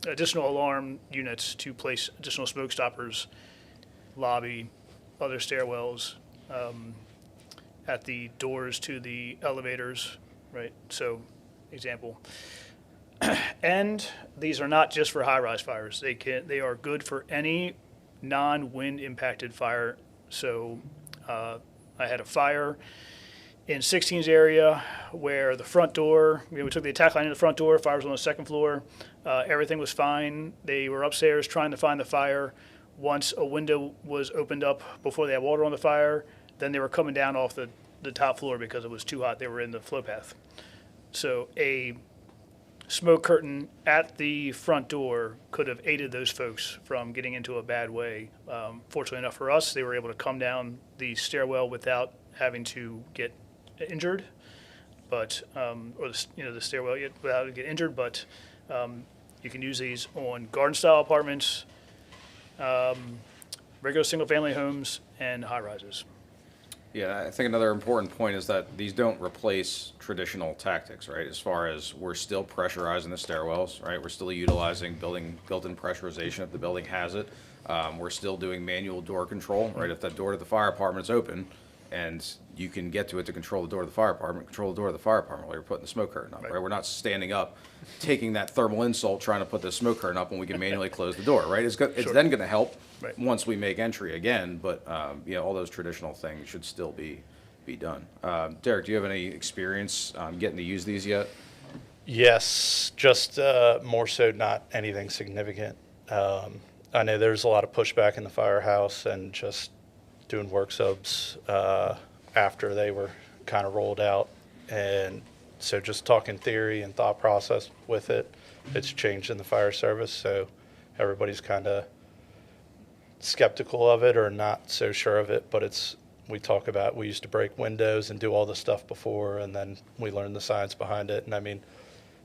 additional alarm units to place additional smoke stoppers, lobby, other stairwells, at the doors to the elevators, right? So, example. And these are not just for high-rise fires. They are good for any non-wind impacted fire. So I had a fire in 16's area where the front door, we took the attack line in the front door, fire was on the second floor. Everything was fine. They were upstairs trying to find the fire. Once a window was opened up before they had water on the fire, then they were coming down off the top floor because it was too hot. They were in the flow path. So a smoke curtain at the front door could have aided those folks from getting into a bad way. Fortunately enough for us, they were able to come down the stairwell without having to get injured, but the stairwell without getting injured. But you can use these on garden-style apartments, regular single-family homes, and high-rises. Yeah, I think another important point is that these don't replace traditional tactics, right? As far as we're still pressurizing the stairwells, right? We're still utilizing built-in pressurization if the building has it. We're still doing manual door control, right? If that door to the fire apartment is open and you can get to it to control the door of the fire department, control the door of the fire department while you're putting the smoke curtain up, right? We're not standing up, taking that thermal insult, trying to put the smoke curtain up when we can manually close the door, right? It's then going to help once we make entry again, but all those traditional things should still be done. Derek, do you have any experience getting to use these yet? Yes, just more so not anything significant. I know there's a lot of pushback in the firehouse and just doing work subs after they were kind of rolled out. And so just talking theory and thought process with it, it's changed in the fire service. So everybody's kind of skeptical of it or not so sure of it, but we used to break windows and do all this stuff before, and then we learned the science behind it. And I mean,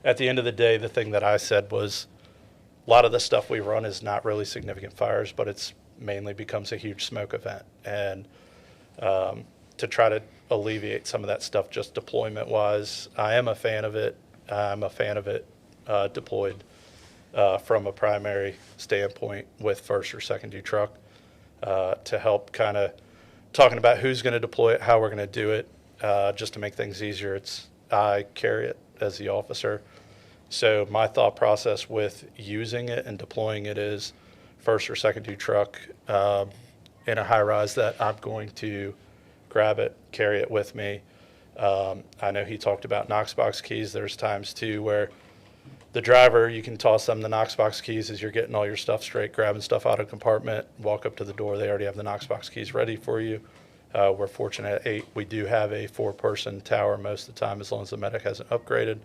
at the end of the day, the thing that I said was a lot of the stuff we run is not really significant fires, but it's mainly becomes a huge smoke event. And to try to alleviate some of that stuff just deployment wise, I am a fan of it. I'm a fan of it deployed from a primary standpoint with first or secondary truck to help kind of talking about who's going to deploy it, how we're going to do it, just to make things easier. I carry it as the officer. So my thought process with using it and deploying it is first or secondary truck in a high rise that I'm going to grab it, carry it with me. I know he talked about Knox box keys. There's times too where the driver, you can toss them the Knox box keys as you're getting all your stuff straight, grabbing stuff out of the compartment, walk up to the door. They already have the Knox box keys ready for you. We're fortunate at 8. We do have a 4-person tower most of the time as long as the medic hasn't upgraded.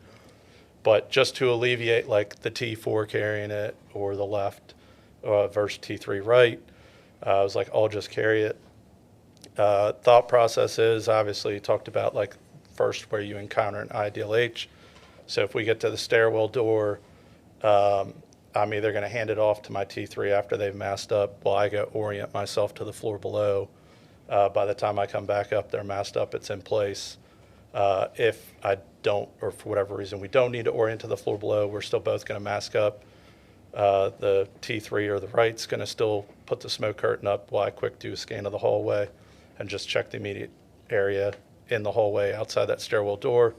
But just to alleviate like the T4 carrying it or the left versus T3 right, I was like, I'll just carry it. Thought process is obviously talked about like first where you encounter an ideal H. So if we get to the stairwell door, I'm either going to hand it off to my T3 after they've masked up while I go orient myself to the floor below. By the time I come back up, they're masked up, it's in place. If I don't, or for whatever reason, we don't need to orient to the floor below, we're still both going to mask up. The T3 or the right's going to still put the smoke curtain up while I quick do a scan of the hallway and just check the immediate area in the hallway outside that stairwell door.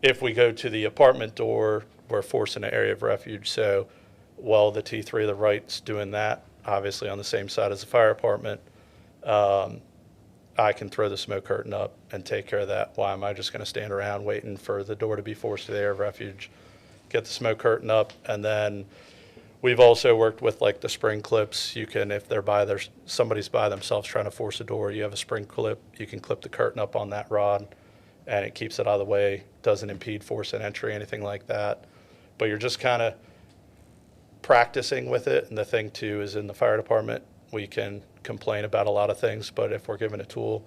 If we go to the apartment door, we're forcing an area of refuge. So while the T3 or the right's doing that, obviously on the same side as the fire department, I can throw the smoke curtain up and take care of that. Why am I just going to stand around waiting for the door to be forced to the area of refuge, get the smoke curtain up, and then we've also worked with like the spring clips. You can, if somebody's by themselves trying to force a door, you have a spring clip, you can clip the curtain up on that rod and it keeps it out of the way, doesn't impede force and entry, anything like that. But you're just kind of practicing with it. And the thing too is in the fire department, we can complain about a lot of things, but if we're given a tool,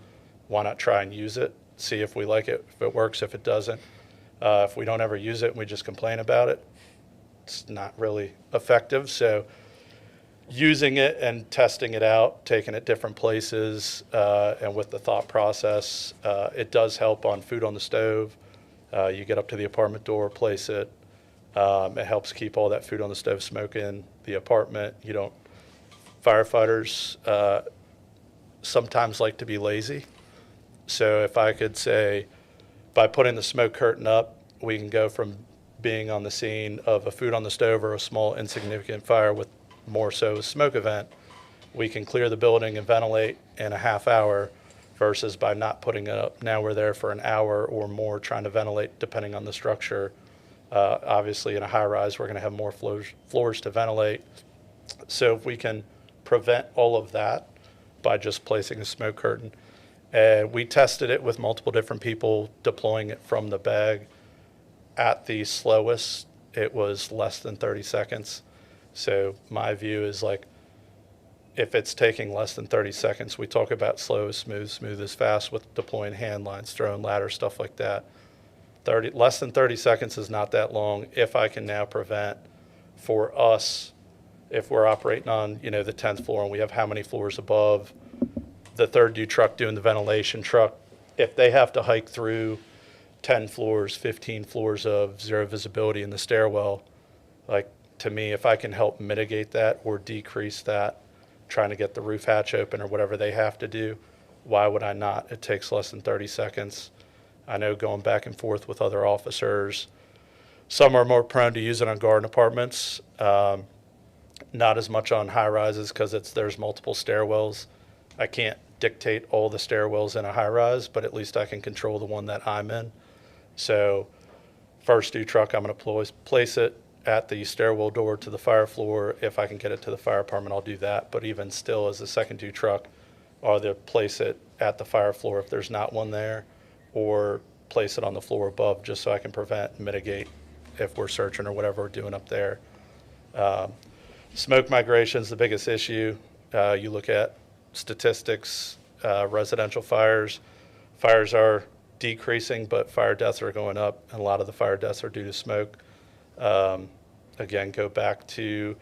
why not try and use it, see if we like it, if it works, if it doesn't. If we don't ever use it and we just complain about it, it's not really effective. So using it and testing it out, taking it different places, and with the thought process, it does help on food on the stove. You get up to the apartment door, place it. It helps keep all that food on the stove smoke in the apartment. Firefighters sometimes like to be lazy. So if I could say, by putting the smoke curtain up, we can go from being on the scene of a food on the stove or a small insignificant fire with more so a smoke event, we can clear the building and ventilate in a half hour versus by not putting it up. Now we're there for an hour or more trying to ventilate depending on the structure. Obviously in a high rise, we're going to have more floors to ventilate. So if we can prevent all of that by just placing a smoke curtain. And we tested it with multiple different people, deploying it from the bag. At the slowest, it was less than 30 seconds. So my view is like, if it's taking less than 30 seconds, we talk about slow is smooth, smooth is fast with deploying hand lines, throwing ladders, stuff like that. Less than 30 seconds is not that long. If I can now prevent for us, if we're operating on, the 10th floor and we have how many floors above, the third due truck doing the ventilation truck, if they have to hike through 10 floors, 15 floors of zero visibility in the stairwell, like to me, if I can help mitigate that or decrease that, trying to get the roof hatch open or whatever they have to do, why would I not? It takes less than 30 seconds. I know going back and forth with other officers, some are more prone to use it on garden apartments, not as much on high rises because there's multiple stairwells. I can't dictate all the stairwells in a high rise, but at least I can control the one that I'm in. So first due truck, I'm going to place it at the stairwell door to the fire floor. If I can get it to the fire department, I'll do that. But even still, as a second due truck, I'll either place it at the fire floor if there's not one there, or place it on the floor above just so I can prevent and mitigate if we're searching or whatever we're doing up there. Smoke migration is the biggest issue. You look at statistics, residential fires are decreasing, but fire deaths are going up, and a lot of the fire deaths are due to smoke. Again, go back to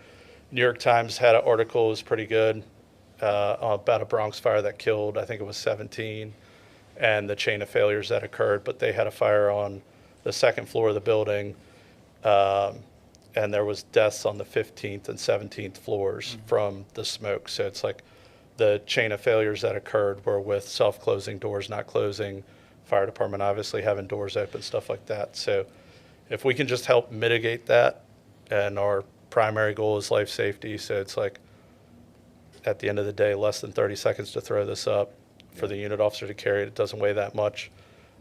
New York Times had an article, it was pretty good, about a Bronx fire that killed, I think it was 17, and the chain of failures that occurred, but they had a fire on the second floor of the building, and there was deaths on the 15th and 17th floors from the smoke. So it's like the chain of failures that occurred were with self-closing doors not closing, fire department obviously having doors open, stuff like that. So if we can just help mitigate that, and our primary goal is life safety, so it's like at the end of the day, less than 30 seconds to throw this up for the unit officer to carry it. It doesn't weigh that much.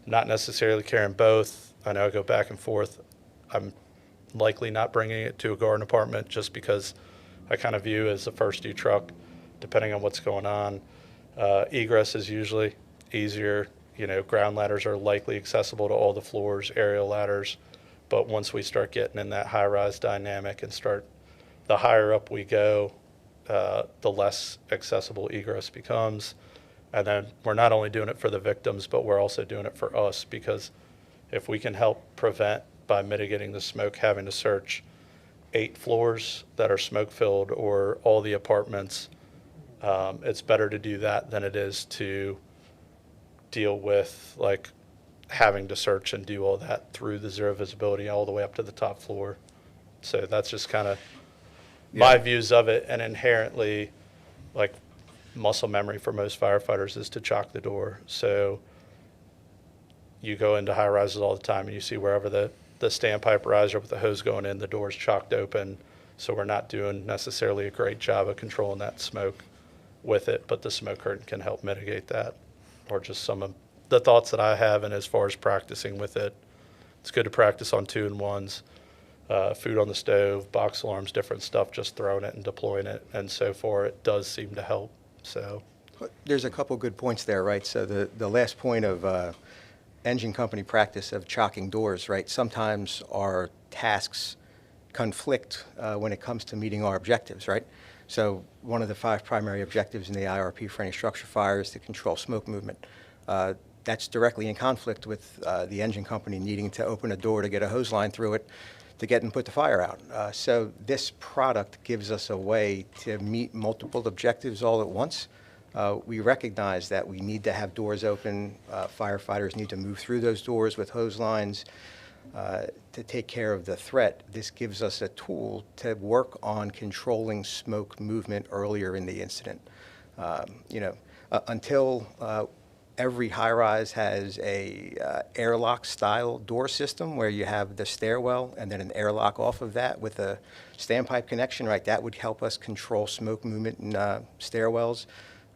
Not necessarily carrying both. I know I go back and forth. I'm likely not bringing it to a garden apartment just because I kind of view as a first due truck, depending on what's going on. Egress is usually easier. You know, ground ladders are likely accessible to all the floors, aerial ladders. But once we start getting in that high-rise dynamic and the higher up we go, the less accessible egress becomes. And then we're not only doing it for the victims, but we're also doing it for us, because if we can help prevent, by mitigating the smoke, having to search 8 floors that are smoke-filled or all the apartments, it's better to do that than it is to deal with like having to search and do all that through the zero visibility all the way up to the top floor. So that's just kind of my views of it. And inherently, like, muscle memory for most firefighters is to chock the door. So you go into high rises all the time and you see wherever the standpipe riser with the hose going in, the door's chocked open. So we're not doing necessarily a great job of controlling that smoke with it, but the smoke curtain can help mitigate that. Or just some of the thoughts that I have. And as far as practicing with it, it's good to practice on 2-in-1s, food on the stove, box alarms, different stuff, just throwing it and deploying it. And so far it does seem to help. So There's a couple good points there, right? So the last point of engine company practice of chocking doors, right? Sometimes our tasks conflict when it comes to meeting our objectives, right? So one of the 5 primary objectives in the IRP for any structure fire is to control smoke movement. That's directly in conflict with the engine company needing to open a door to get a hose line through it to get and put the fire out. So this product gives us a way to meet multiple objectives all at once. We recognize that we need to have doors open. Firefighters need to move through those doors with hose lines to take care of the threat. This gives us a tool to work on controlling smoke movement earlier in the incident. Until every high-rise has a airlock-style door system where you have the stairwell and then an airlock off of that with a standpipe connection, right? That would help us control smoke movement in stairwells.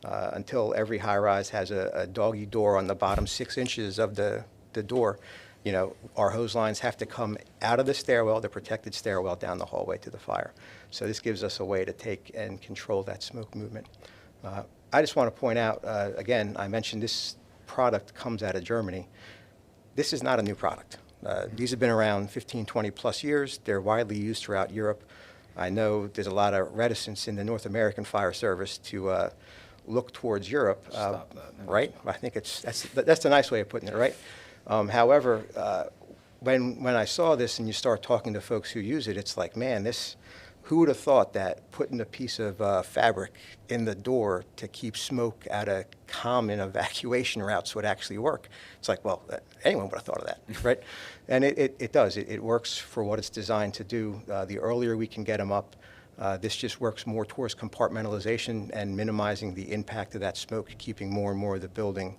Until every high-rise has a doggy door on the bottom 6 inches of the door, our hose lines have to come out of the stairwell, the protected stairwell, down the hallway to the fire. So this gives us a way to take and control that smoke movement. I just want to point out, again, I mentioned this product comes out of Germany. This is not a new product. These have been around 15, 20 plus years. They're widely used throughout Europe. I know there's a lot of reticence in the North American Fire Service to look towards Europe, Stop that. No. right? I think that's a nice way of putting it, right? However, when I saw this and you start talking to folks who use it, it's like, man, who would have thought that putting a piece of fabric in the door to keep smoke out of common evacuation routes would actually work? It's like, well, anyone would have thought of that, right? And it does. It works for what it's designed to do. The earlier we can get them up, This just works more towards compartmentalization and minimizing the impact of that smoke, keeping more and more of the building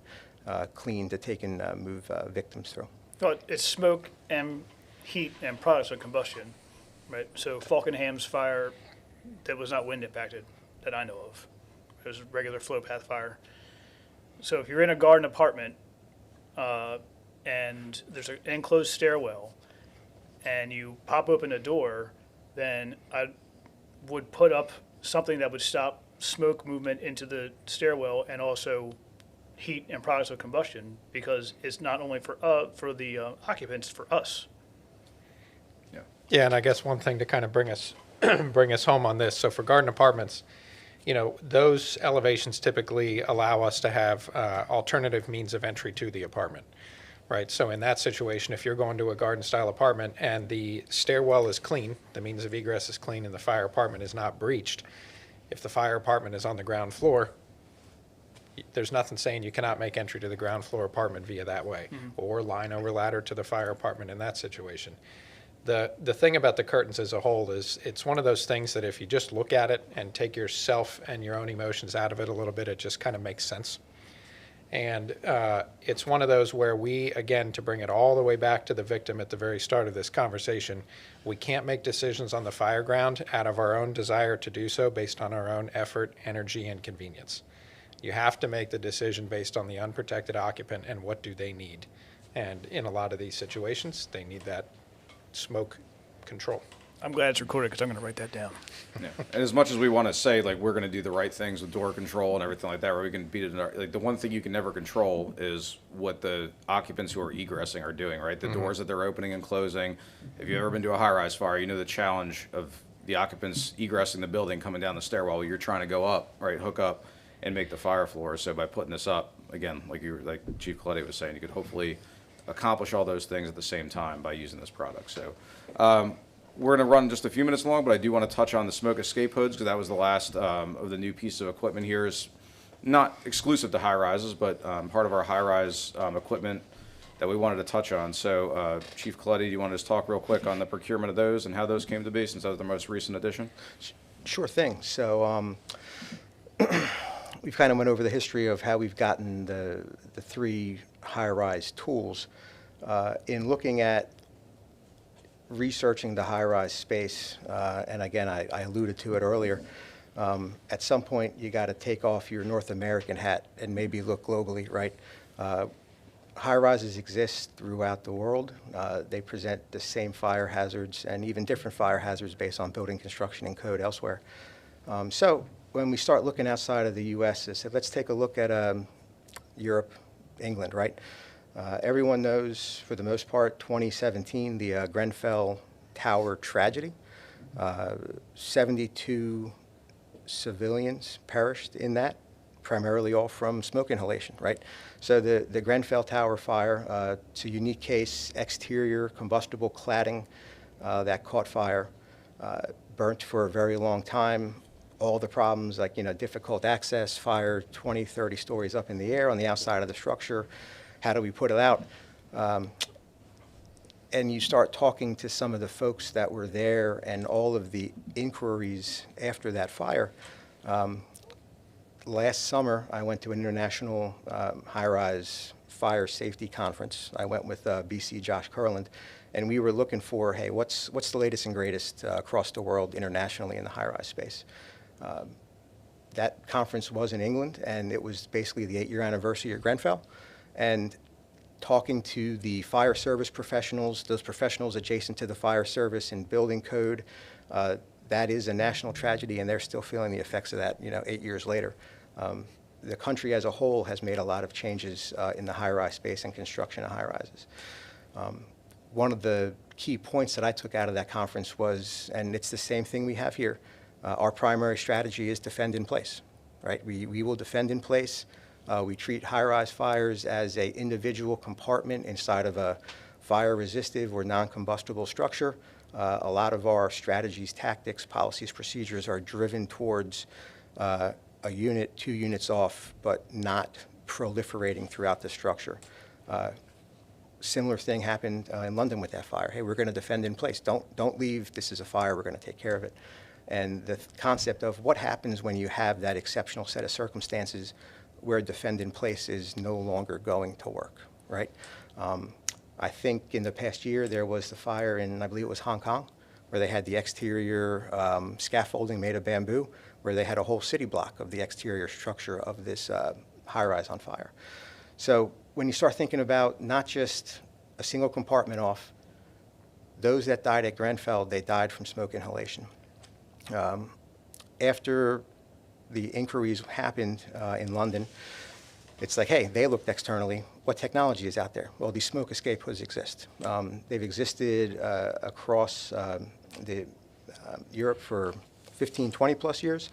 clean to take and move victims through. Well, it's smoke and heat and products of combustion, right? So Falkenham's fire, that was not wind impacted, that I know of. It was a regular flow path fire. So if you're in a garden apartment and there's an enclosed stairwell and you pop open a door, then I would put up something that would stop smoke movement into the stairwell and also heat and products of combustion, because it's not only for the occupants, it's for us. Yeah, and I guess one thing to kind of bring us bring us home on this. So for garden apartments, you know, those elevations typically allow us to have alternative means of entry to the apartment, right? So in that situation, if you're going to a garden style apartment and the stairwell is clean, the means of egress is clean, and the fire apartment is not breached, if the fire apartment is on the ground floor, there's nothing saying you cannot make entry to the ground floor apartment via that way, or line over ladder to the fire apartment in that situation. The thing about the curtains as a whole is it's one of those things that if you just look at it and take yourself and your own emotions out of it a little bit, it just kind of makes sense. And it's one of those where we, again, to bring it all the way back to the victim at the very start of this conversation, we can't make decisions on the fire ground out of our own desire to do so based on our own effort, energy, and convenience. You have to make the decision based on the unprotected occupant and what do they need. And in a lot of these situations, they need that smoke control. I'm glad it's recorded because I'm going to write that down. Yeah. And as much as we want to say, like, we're going to do the right things with door control and everything like that, where we can beat it in our, like, the one thing you can never control is what the occupants who are egressing are doing, right? The doors that they're opening and closing. If you've ever been to a high-rise fire, you know the challenge of the occupants egressing the building, coming down the stairwell. You're trying to go up, right, hook up, and make the fire floor. So by putting this up, again, like Chief Colletti was saying, you could hopefully accomplish all those things at the same time by using this product. So we're going to run just a few minutes long, but I do want to touch on the smoke escape hoods, because that was the last of the new piece of equipment here. Is not exclusive to high rises, but part of our high rise equipment that we wanted to touch on. So Chief Colletti, do you want to just talk real quick on the procurement of those and how those came to be, since that was the most recent addition? Sure thing. So we've kind of went over the history of how we've gotten the three high-rise tools. In looking at researching the high-rise space, and again, I alluded to it earlier, at some point you got to take off your North American hat and maybe look globally, right? High-rises exist throughout the world. They present the same fire hazards and even different fire hazards based on building construction and code elsewhere. So when we start looking outside of the U.S., I said, let's take a look at Europe, England, right? Everyone knows, for the most part, 2017, the Grenfell Tower tragedy. 72 civilians perished in that, primarily all from smoke inhalation, right? So the Grenfell Tower fire, it's a unique case, exterior combustible cladding that caught fire, burnt for a very long time. All the problems, like, difficult access, fire 20, 30 stories up in the air on the outside of the structure. How do we put it out? And you start talking to some of the folks that were there and all of the inquiries after that fire. Last summer, I went to an international high-rise fire safety conference. I went with BC Josh Kurland, and we were looking for, hey, what's the latest and greatest across the world internationally in the high-rise space? That conference was in England, and it was basically the 8-year anniversary of Grenfell. And talking to the fire service professionals, those professionals adjacent to the fire service and building code, that is a national tragedy, and they're still feeling the effects of that, 8 years later. The country as a whole has made a lot of changes in the high-rise space and construction of high-rises. One of the key points that I took out of that conference was, and it's the same thing we have here, our primary strategy is defend in place, right? We will defend in place. We treat high-rise fires as an individual compartment inside of a fire-resistive or non-combustible structure. A lot of our strategies, tactics, policies, procedures are driven towards a unit, 2 units off, but not proliferating throughout the structure. Similar thing happened in London with that fire. Hey, we're going to defend in place. Don't leave. This is a fire. We're going to take care of it. and the concept of what happens when you have that exceptional set of circumstances where defend in place is no longer going to work, right? I think in the past year there was the fire in, I believe it was Hong Kong, where they had the exterior scaffolding made of bamboo, where they had a whole city block of the exterior structure of this high-rise on fire. So when you start thinking about not just a single compartment off, those that died at Grenfell, they died from smoke inhalation. After the inquiries happened in London, it's like, hey, they looked externally. What technology is out there? Well, these smoke escape hoods exist. They've existed across Europe for 15, 20 plus years.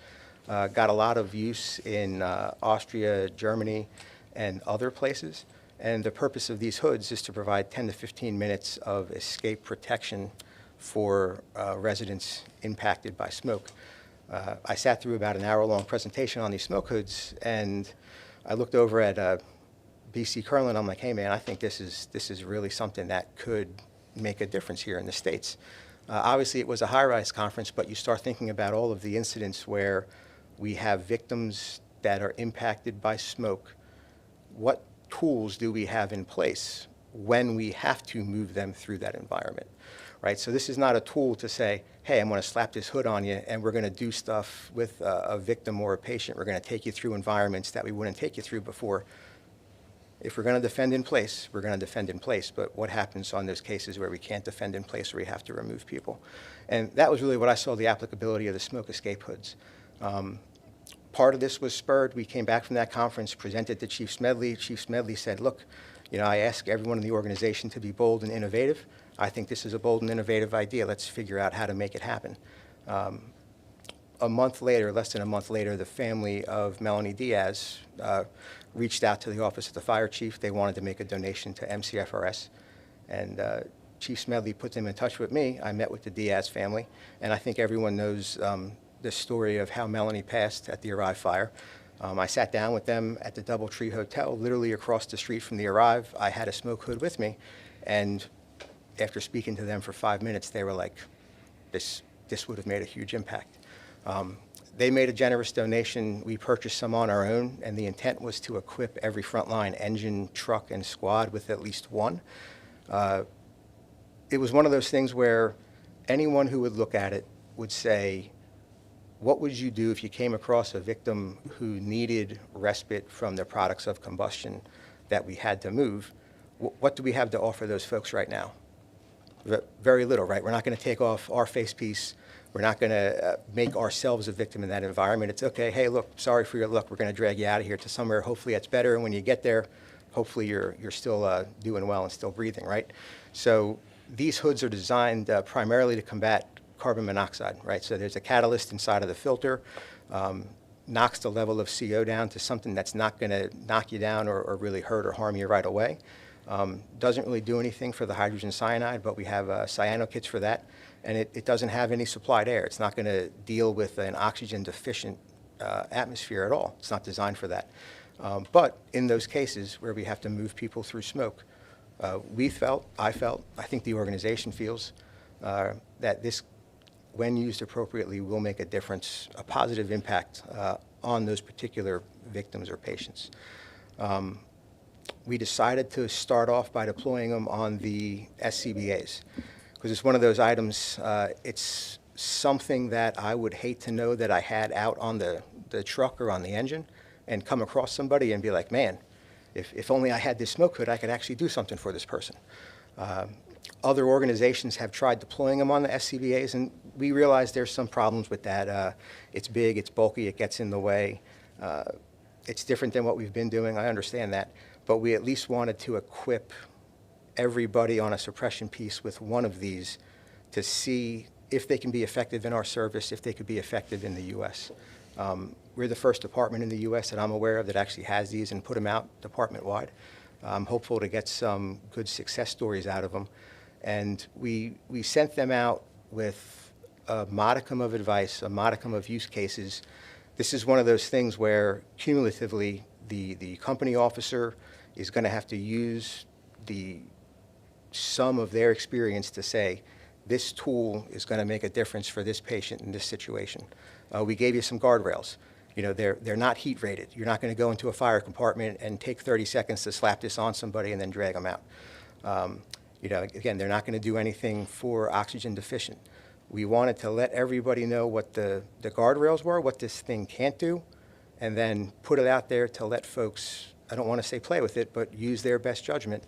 Got a lot of use in Austria, Germany, and other places. And the purpose of these hoods is to provide 10 to 15 minutes of escape protection for residents impacted by smoke. I sat through about an hour-long presentation on these smoke hoods, and I looked over at BC Curlin. I'm like, hey, man, I think this is really something that could make a difference here in the States. Obviously, it was a high-rise conference, but you start thinking about all of the incidents where we have victims that are impacted by smoke. What tools do we have in place when we have to move them through that environment, right? So this is not a tool to say, hey, I'm going to slap this hood on you and we're going to do stuff with a victim or a patient. We're going to take you through environments that we wouldn't take you through before. If we're going to defend in place, we're going to defend in place. But what happens on those cases where we can't defend in place or we have to remove people? And that was really what I saw the applicability of the smoke escape hoods. Part of this was spurred. We came back from that conference, presented to Chief Smedley. Chief Smedley said, look, you know, I ask everyone in the organization to be bold and innovative. I think this is a bold and innovative idea. Let's figure out how to make it happen. A month later, less than a month later, the family of Melanie Diaz reached out to the office of the fire chief. They wanted to make a donation to MCFRS. And Chief Smedley put them in touch with me. I met with the Diaz family. And I think everyone knows the story of how Melanie passed at the Arrive fire. I sat down with them at the Doubletree Hotel, literally across the street from the Arrive. I had a smoke hood with me. And after speaking to them for 5 minutes, they were like, this would have made a huge impact. They made a generous donation. We purchased some on our own, and the intent was to equip every frontline engine, truck, and squad with at least one. It was one of those things where anyone who would look at it would say, what would you do if you came across a victim who needed respite from the products of combustion that we had to move? What do we have to offer those folks right now? Very little, right? We're not going to take off our face piece. We're not going to make ourselves a victim in that environment. It's okay, hey, look, sorry for your luck. We're going to drag you out of here to somewhere. Hopefully that's better. And when you get there, hopefully you're still doing well and still breathing, right? So these hoods are designed primarily to combat carbon monoxide, right? So there's a catalyst inside of the filter, knocks the level of CO down to something that's not going to knock you down or really hurt or harm you right away. Doesn't really do anything for the hydrogen cyanide, but we have cyano kits for that. And it doesn't have any supplied air. It's not going to deal with an oxygen deficient atmosphere at all. It's not designed for that. But in those cases where we have to move people through smoke, I think the organization feels that this, when used appropriately, will make a difference, a positive impact on those particular victims or patients. We decided to start off by deploying them on the SCBAs, because it's one of those items, it's something that I would hate to know that I had out on the truck or on the engine and come across somebody and be like, man, if only I had this smoke hood, I could actually do something for this person. Other organizations have tried deploying them on the SCBAs, and we realize there's some problems with that. It's big, it's bulky, it gets in the way. It's different than what we've been doing, I understand that, but we at least wanted to equip everybody on a suppression piece with one of these to see if they can be effective in our service, if they could be effective in the U.S. We're the first department in the U.S. that I'm aware of that actually has these and put them out department-wide. I'm hopeful to get some good success stories out of them. And we sent them out with a modicum of advice, a modicum of use cases. This is one of those things where cumulatively the company officer is going to have to use the sum of their experience to say, this tool is going to make a difference for this patient in this situation. We gave you some guardrails. You know, they're not heat rated. You're not going to go into a fire compartment and take 30 seconds to slap this on somebody and then drag them out. You know, again, they're not going to do anything for oxygen deficient. We wanted to let everybody know what the guardrails were, what this thing can't do, and then put it out there to let folks, I don't want to say play with it, but use their best judgment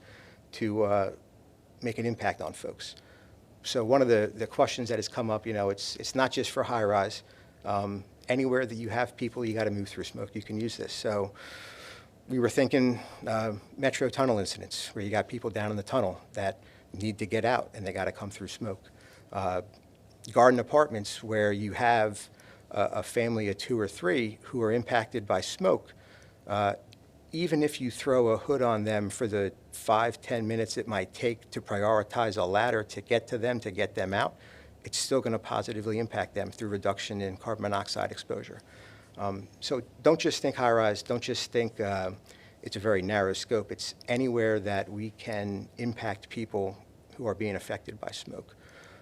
to make an impact on folks. So one of the questions that has come up, you know, it's not just for high rise. Anywhere that you have people, you got to move through smoke, you can use this. So we were thinking metro tunnel incidents where you got people down in the tunnel that need to get out and they got to come through smoke. Garden apartments where you have a family of 2 or 3 who are impacted by smoke. Even if you throw a hood on them for the 5-10 minutes it might take to prioritize a ladder to get to them, to get them out, it's still going to positively impact them through reduction in carbon monoxide exposure. So don't just think high-rise, don't just think it's a very narrow scope. It's anywhere that we can impact people who are being affected by smoke.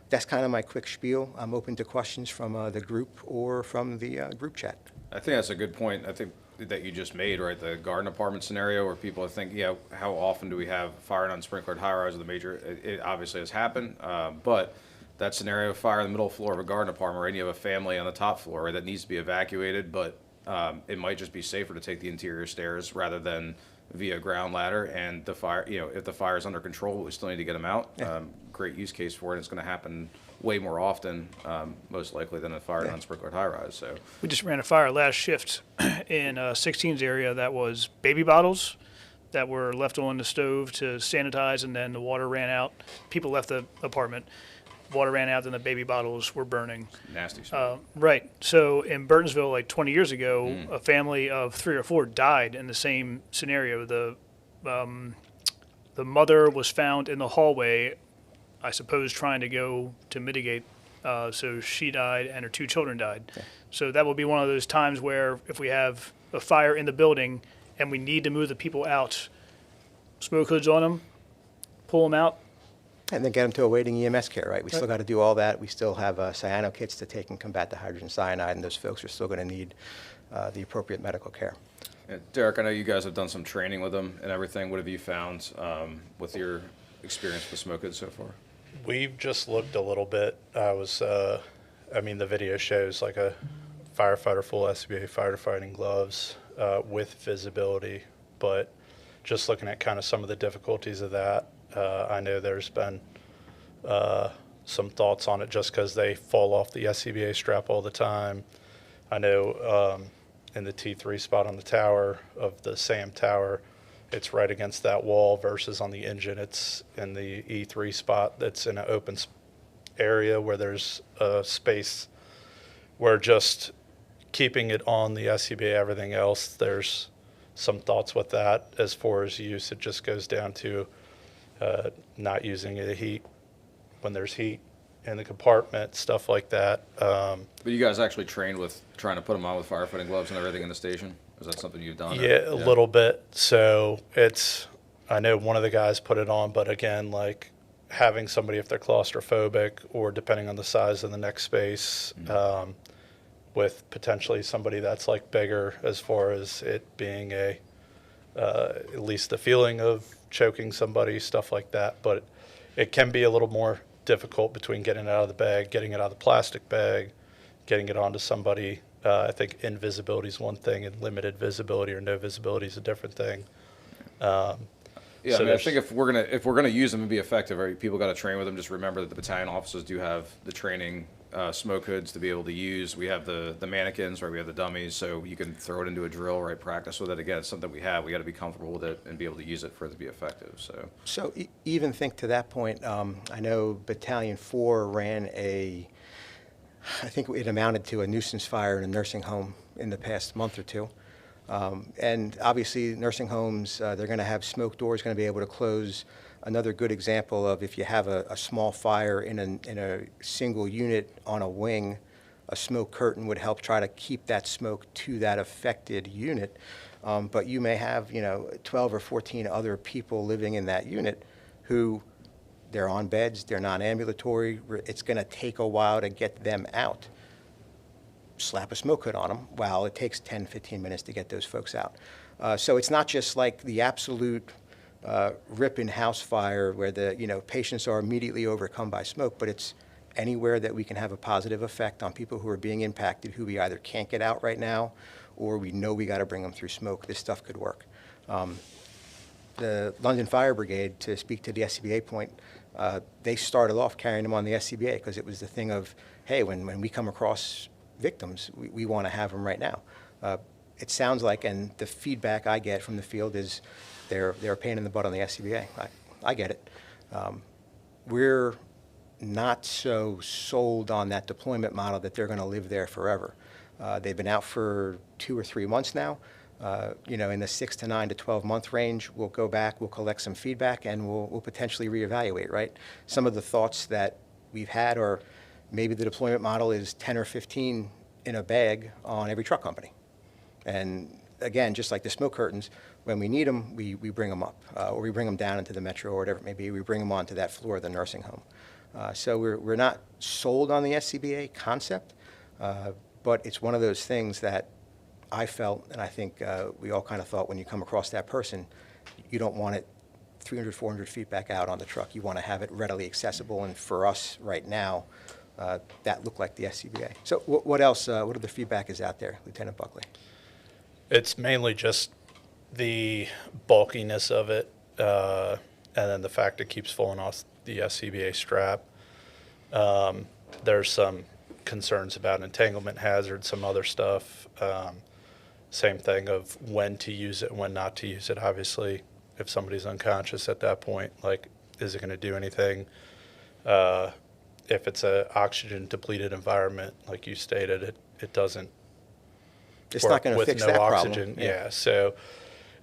That's kind of my quick spiel. I'm open to questions from the group or from the group chat. I think that's a good point. I think that you just made, right? The garden apartment scenario where people are thinking, yeah, how often do we have fire and unsprinkled high-rise of the major? It obviously has happened, but that scenario of fire in the middle floor of a garden apartment, right? And you have a family on the top floor, right, that needs to be evacuated, but it might just be safer to take the interior stairs rather than via ground ladder. And the fire, you know, if the fire is under control, we still need to get them out. Yeah. Great use case for it. It's going to happen way more often, most likely, than a fire in unsprinkled high-rise. So We just ran a fire last shift in 16's area that was baby bottles that were left on the stove to sanitize, and then the water ran out. People left the apartment. Water ran out, and the baby bottles were burning. nasty stuff. Right. So in Burtonsville, like 20 years ago, a family of 3 or 4 died in the same scenario. The mother was found in the hallway, I suppose, trying to go to mitigate. So she died, and her 2 children died. Okay. So that will be one of those times where if we have a fire in the building and we need to move the people out, smoke hoods on them, pull them out. And then get them to awaiting EMS care, right? We still got to do all that. We still have cyano kits to take and combat the hydrogen cyanide, and those folks are still going to need the appropriate medical care. Yeah, Derek, I know you guys have done some training with them and everything. What have you found with your experience with smoke hoods so far? We've just looked a little bit. I mean, the video shows like a firefighter full SCBA firefighting gloves with visibility, but just looking at kind of some of the difficulties of that, I know there's been some thoughts on it just because they fall off the SCBA strap all the time. I know in the T3 spot on the tower of the SAM tower, it's right against that wall versus on the engine, it's in the E3 spot that's in an open area where there's a space where just keeping it on the SCBA, everything else, there's some thoughts with that. As far as use, it just goes down to not using the heat when there's heat in the compartment, stuff like that. But you guys actually trained with trying to put them on with firefighting gloves and everything in the station? Is that something you've done? Yeah, a little bit. So I know one of the guys put it on, but again, like having somebody, if they're claustrophobic or depending on the size of the next space, with potentially somebody that's like bigger, as far as it being at least the feeling of choking somebody, stuff like that. But it can be a little more difficult between getting it out of the bag, getting it out of the plastic bag, getting it onto somebody. I think invisibility is one thing, and limited visibility or no visibility is a different thing. Yeah, So I mean, I think if we're gonna use them and be effective, right, people got to train with them. Just remember that the battalion officers do have the training smoke hoods to be able to use. We have the mannequins, right? We have the dummies, so you can throw it into a drill, right? Practice with it. Again, it's something we have. We got to be comfortable with it and be able to use it for it to be effective. So even think to that point, I know Battalion 4 ran I think it amounted to a nuisance fire in a nursing home in the past month or 2. And obviously, nursing homes, they're going to have smoke doors going to be able to close. Another good example of if you have a small fire in a single unit on a wing, a smoke curtain would help try to keep that smoke to that affected unit. But you may have, 12 or 14 other people living in that unit who they're on beds, they're non-ambulatory. It's going to take a while to get them out. Slap a smoke hood on them. Well, it takes 10, 15 minutes to get those folks out. So it's not just like the absolute rip in house fire where the patients are immediately overcome by smoke, but it's anywhere that we can have a positive effect on people who are being impacted, who we either can't get out right now, or we know we got to bring them through smoke. This stuff could work. The London Fire Brigade, to speak to the SCBA point, they started off carrying them on the SCBA because it was the thing of, hey, when we come across victims, we want to have them right now. It sounds like, and the feedback I get from the field is they're a pain in the butt on the SCBA. I get it. We're not so sold on that deployment model that they're going to live there forever. They've been out for 2 or 3 months now. In the 6 to 9 to 12 month range, we'll go back, we'll collect some feedback, and we'll potentially reevaluate, right? Some of the thoughts that we've had are maybe the deployment model is 10 or 15 in a bag on every truck company. And again, just like the smoke curtains, when we need them, we bring them up, or we bring them down into the metro or whatever it may be. We bring them onto that floor of the nursing home. So we're not sold on the SCBA concept, but it's one of those things that I felt, and I think we all kind of thought, when you come across that person, you don't want it 300, 400 feet back out on the truck. You want to have it readily accessible, and for us right now, that looked like the SCBA. So what else, what other feedback is out there, Lieutenant Buckley? It's mainly just the bulkiness of it, and then the fact it keeps falling off the SCBA strap. There's some concerns about entanglement hazard, some other stuff. Same thing of when to use it, when not to use it. Obviously, if somebody's unconscious at that point, like, is it going to do anything? If it's an oxygen depleted environment, like you stated, it doesn't. It's not going to fix that oxygen. problem. Yeah. So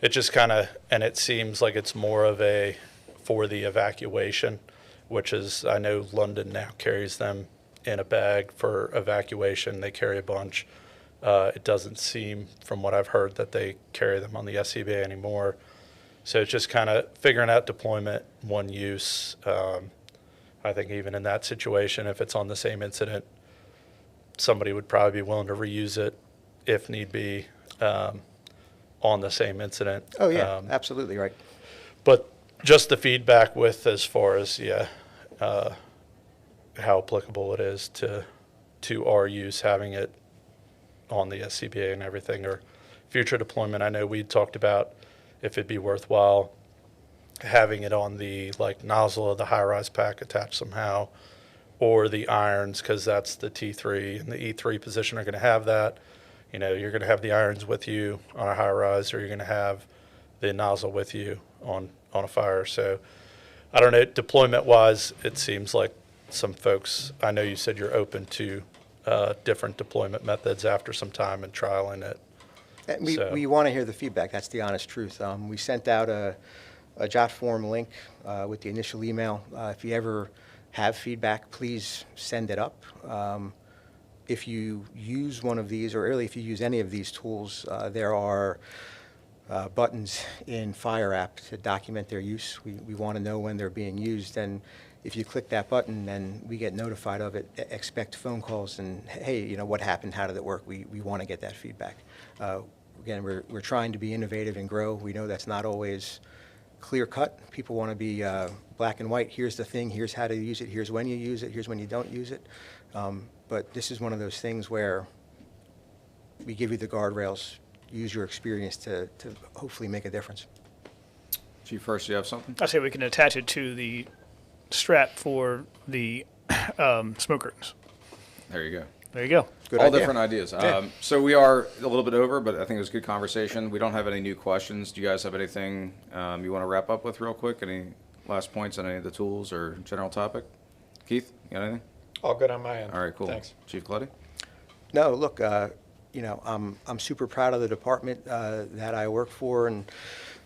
it just kind of, and it seems like it's more of a for the evacuation, which is, I know London now carries them in a bag for evacuation. They carry a bunch. It doesn't seem, from what I've heard, that they carry them on the SCBA anymore. So it's just kind of figuring out deployment, one use. I think even in that situation, if it's on the same incident, somebody would probably be willing to reuse it if need be on the same incident. Oh, yeah, absolutely right. But just the feedback with as far as, how applicable it is to our use, having it on the SCBA and everything, or future deployment. I know we talked about if it'd be worthwhile having it on the nozzle of the high-rise pack attached somehow, or the irons, because that's the T3 and the E3 position are going to have that. You're going to have the irons with you on a high-rise, or you're going to have the nozzle with you on a fire. So I don't know, deployment-wise, it seems like some folks, I know you said you're open to different deployment methods after some time and trialing it. We want to hear the feedback. That's the honest truth. We sent out a jot form link with the initial email. If you ever have feedback, please send it up. If you use one of these, or really if you use any of these tools, there are buttons in Fire app to document their use. We want to know when they're being used, and if you click that button and we get notified of it, expect phone calls and, hey, what happened? How did it work? We want to get that feedback. Again, we're trying to be innovative and grow. We know that's not always clear cut. People want to be black and white. Here's the thing. Here's how to use it. Here's when you use it. Here's when you don't use it. But this is one of those things where we give you the guardrails. Use your experience to hopefully make a difference. Chief Furst, you have something? I say we can attach it to the strap for the smoke curtains. There you go. There you go. Good All idea. different ideas. Yeah. So we are a little bit over, but I think it was a good conversation. We don't have any new questions. Do you guys have anything you want to wrap up with real quick? Any last points on any of the tools or general topic? Keith, you got anything? All good on my end. All right, cool. Thanks. Chief Colletti? No, look, I'm super proud of the department that I work for and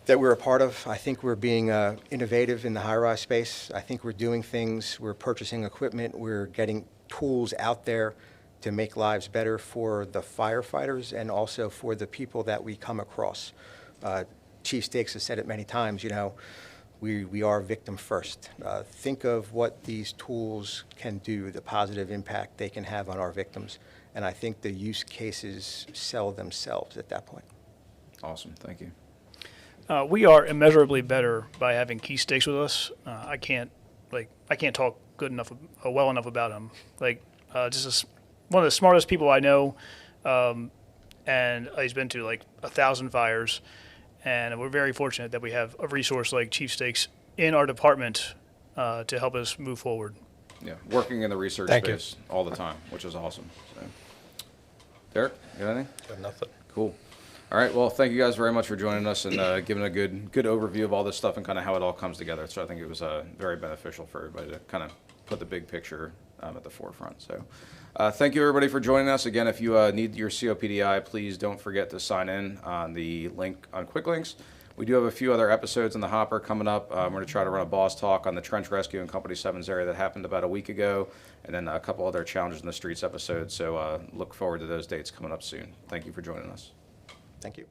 that we're a part of. I think we're being innovative in the high-rise space. I think we're doing things. We're purchasing equipment. We're getting tools out there to make lives better for the firefighters and also for the people that we come across. Chief Stakes has said it many times, we are victim first. Think of what these tools can do, the positive impact they can have on our victims, and I think the use cases sell themselves at that point. Awesome, thank you. We are immeasurably better by having key stakes with us. I can't talk well enough about him. One of the smartest people I know, and he's been to like 1,000 fires, and we're very fortunate that we have a resource like Chief Stakes in our department to help us move forward. Yeah, working in the research Thank you. space all the time, which is awesome. So. Derek, you got anything? Got nothing. Cool. All right, well, thank you guys very much for joining us and giving a good overview of all this stuff and kind of how it all comes together. So I think it was very beneficial for everybody to kind of put the big picture at the forefront. So thank you, everybody, for joining us. Again, if you need your COPDI, please don't forget to sign in on the link on Quick Links. We do have a few other episodes in the hopper coming up. We're going to try to run a boss talk on the trench rescue in Company 7's area that happened about a week ago, and then a couple other Challenges in the Streets episodes. So look forward to those dates coming up soon. Thank you for joining us. Thank you.